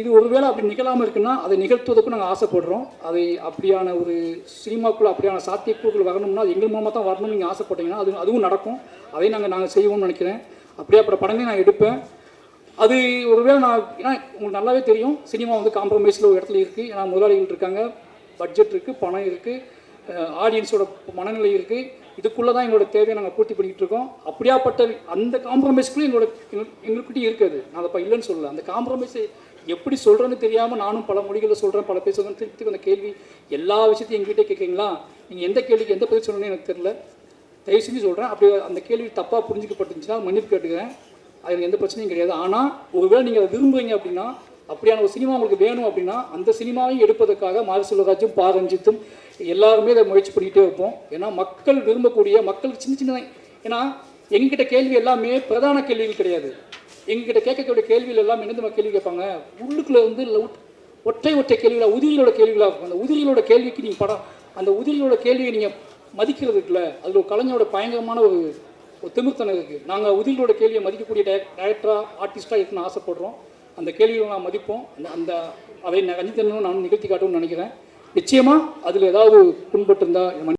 இது ஒருவேளை அப்படி நிகழாமல் இருக்குன்னா அதை நிகழ்த்துவதற்கும் நாங்கள் ஆசைப்படுறோம். அதை அப்படியான ஒரு சினிமாக்குள்ளே அப்படியான சாத்தியக்கூறுகள் வரணும்னா அது எங்கள் மூலமாக தான் வரணும்னு நீங்கள் ஆசைப்பட்டீங்கன்னா அதுவும் நடக்கும். அதை நாங்கள் செய்வோம்னு நினைக்கிறேன். அப்படியே அப்புறம் படங்களே நான் எடுப்பேன். அது ஒருவேளை ஏன்னா உங்களுக்கு நல்லாவே தெரியும், சினிமா வந்து காம்ப்ரமைஸில் ஒரு இடத்துல இருக்குது. ஏன்னா முதலாளிகள் இருக்காங்க, பட்ஜெட் இருக்குது, பணம் இருக்குது, ஆடியன்ஸோட மனநிலை இருக்குது. இதுக்குள்ளே தான் எங்களோட தேவையை நாங்கள் பூர்த்தி பண்ணிக்கிட்டு இருக்கோம். அப்படியாப்பட்ட அந்த காம்ப்ரமைஸ்க்குள்ளே எங்களுக்கிட்டே இருக்குது. நான் அதை இல்லைன்னு சொல்லலை. அந்த காம்ப்ரமைஸை எப்படி சொல்கிறேன்னு தெரியாமல் நானும் பல மொழிகளில் சொல்கிறேன், பல பேர் சொல்கிறேன். திருப்பி அந்த கேள்வி எல்லா விஷயத்தையும் எங்ககிட்டே கேட்குறீங்களா, நீங்கள் எந்த கேள்விக்கு எந்த பதில் சொல்லணும்னு எனக்கு தெரியல. தயவு செஞ்சு சொல்கிறேன், அப்படி அந்த கேள்வி தப்பாக புரிஞ்சுக்கப்பட்டுருந்துச்சுன்னா மன்னிப்பு கேட்டுக்கிறேன். அது எந்த பிரச்சனையும் கிடையாது. ஆனால் ஒருவேளை நீங்கள் அதை விரும்புறீங்க அப்படின்னா, அப்படியான ஒரு சினிமா உங்களுக்கு வேணும் அப்படின்னா, அந்த சினிமாவையும் எடுப்பதற்காக மாரி செல்வராஜும் பா ரஞ்சித்தும் எல்லாருமே இதை முயற்சி பண்ணிக்கிட்டே இருப்போம். ஏன்னா மக்கள் விரும்பக்கூடிய, மக்கள் சின்ன சின்ன, ஏன்னா எங்ககிட்ட கேள்வி எல்லாமே பிரதான கேள்விகள் கிடையாது. எங்ககிட்ட கேட்கக்கூடிய கேள்விகள் எல்லாம் என்ன கேள்வி கேட்பாங்க, உள்ளுக்குள்ளே வந்து ஒற்றை கேள்விகளாக, உதிரிகளோட கேள்விகளாக இருக்கும். அந்த உதிரிகளோட கேள்விக்கு நீங்கள் அந்த உதிரிகளோட கேள்வியை நீங்கள் மதிக்கிறது இருக்குல்ல, அதில் ஒரு கலைஞரோட பயங்கரமான ஒரு திமிர்த்தனம் இருக்குது. நாங்கள் உதிரிகளோட கேள்வியை மதிக்கக்கூடிய டைரக்டராக, ஆர்டிஸ்ட்டாக இருக்குன்னு ஆசைப்படுறோம். அந்த கேள்விகளை நான் மதிப்போம். அதை ரஞ்சித்தனும் நான் நிகழ்த்தி காட்டணும்னு நினைக்கிறேன். நிச்சயமாக அதில் ஏதாவது புண்பட்டு இருந்தால்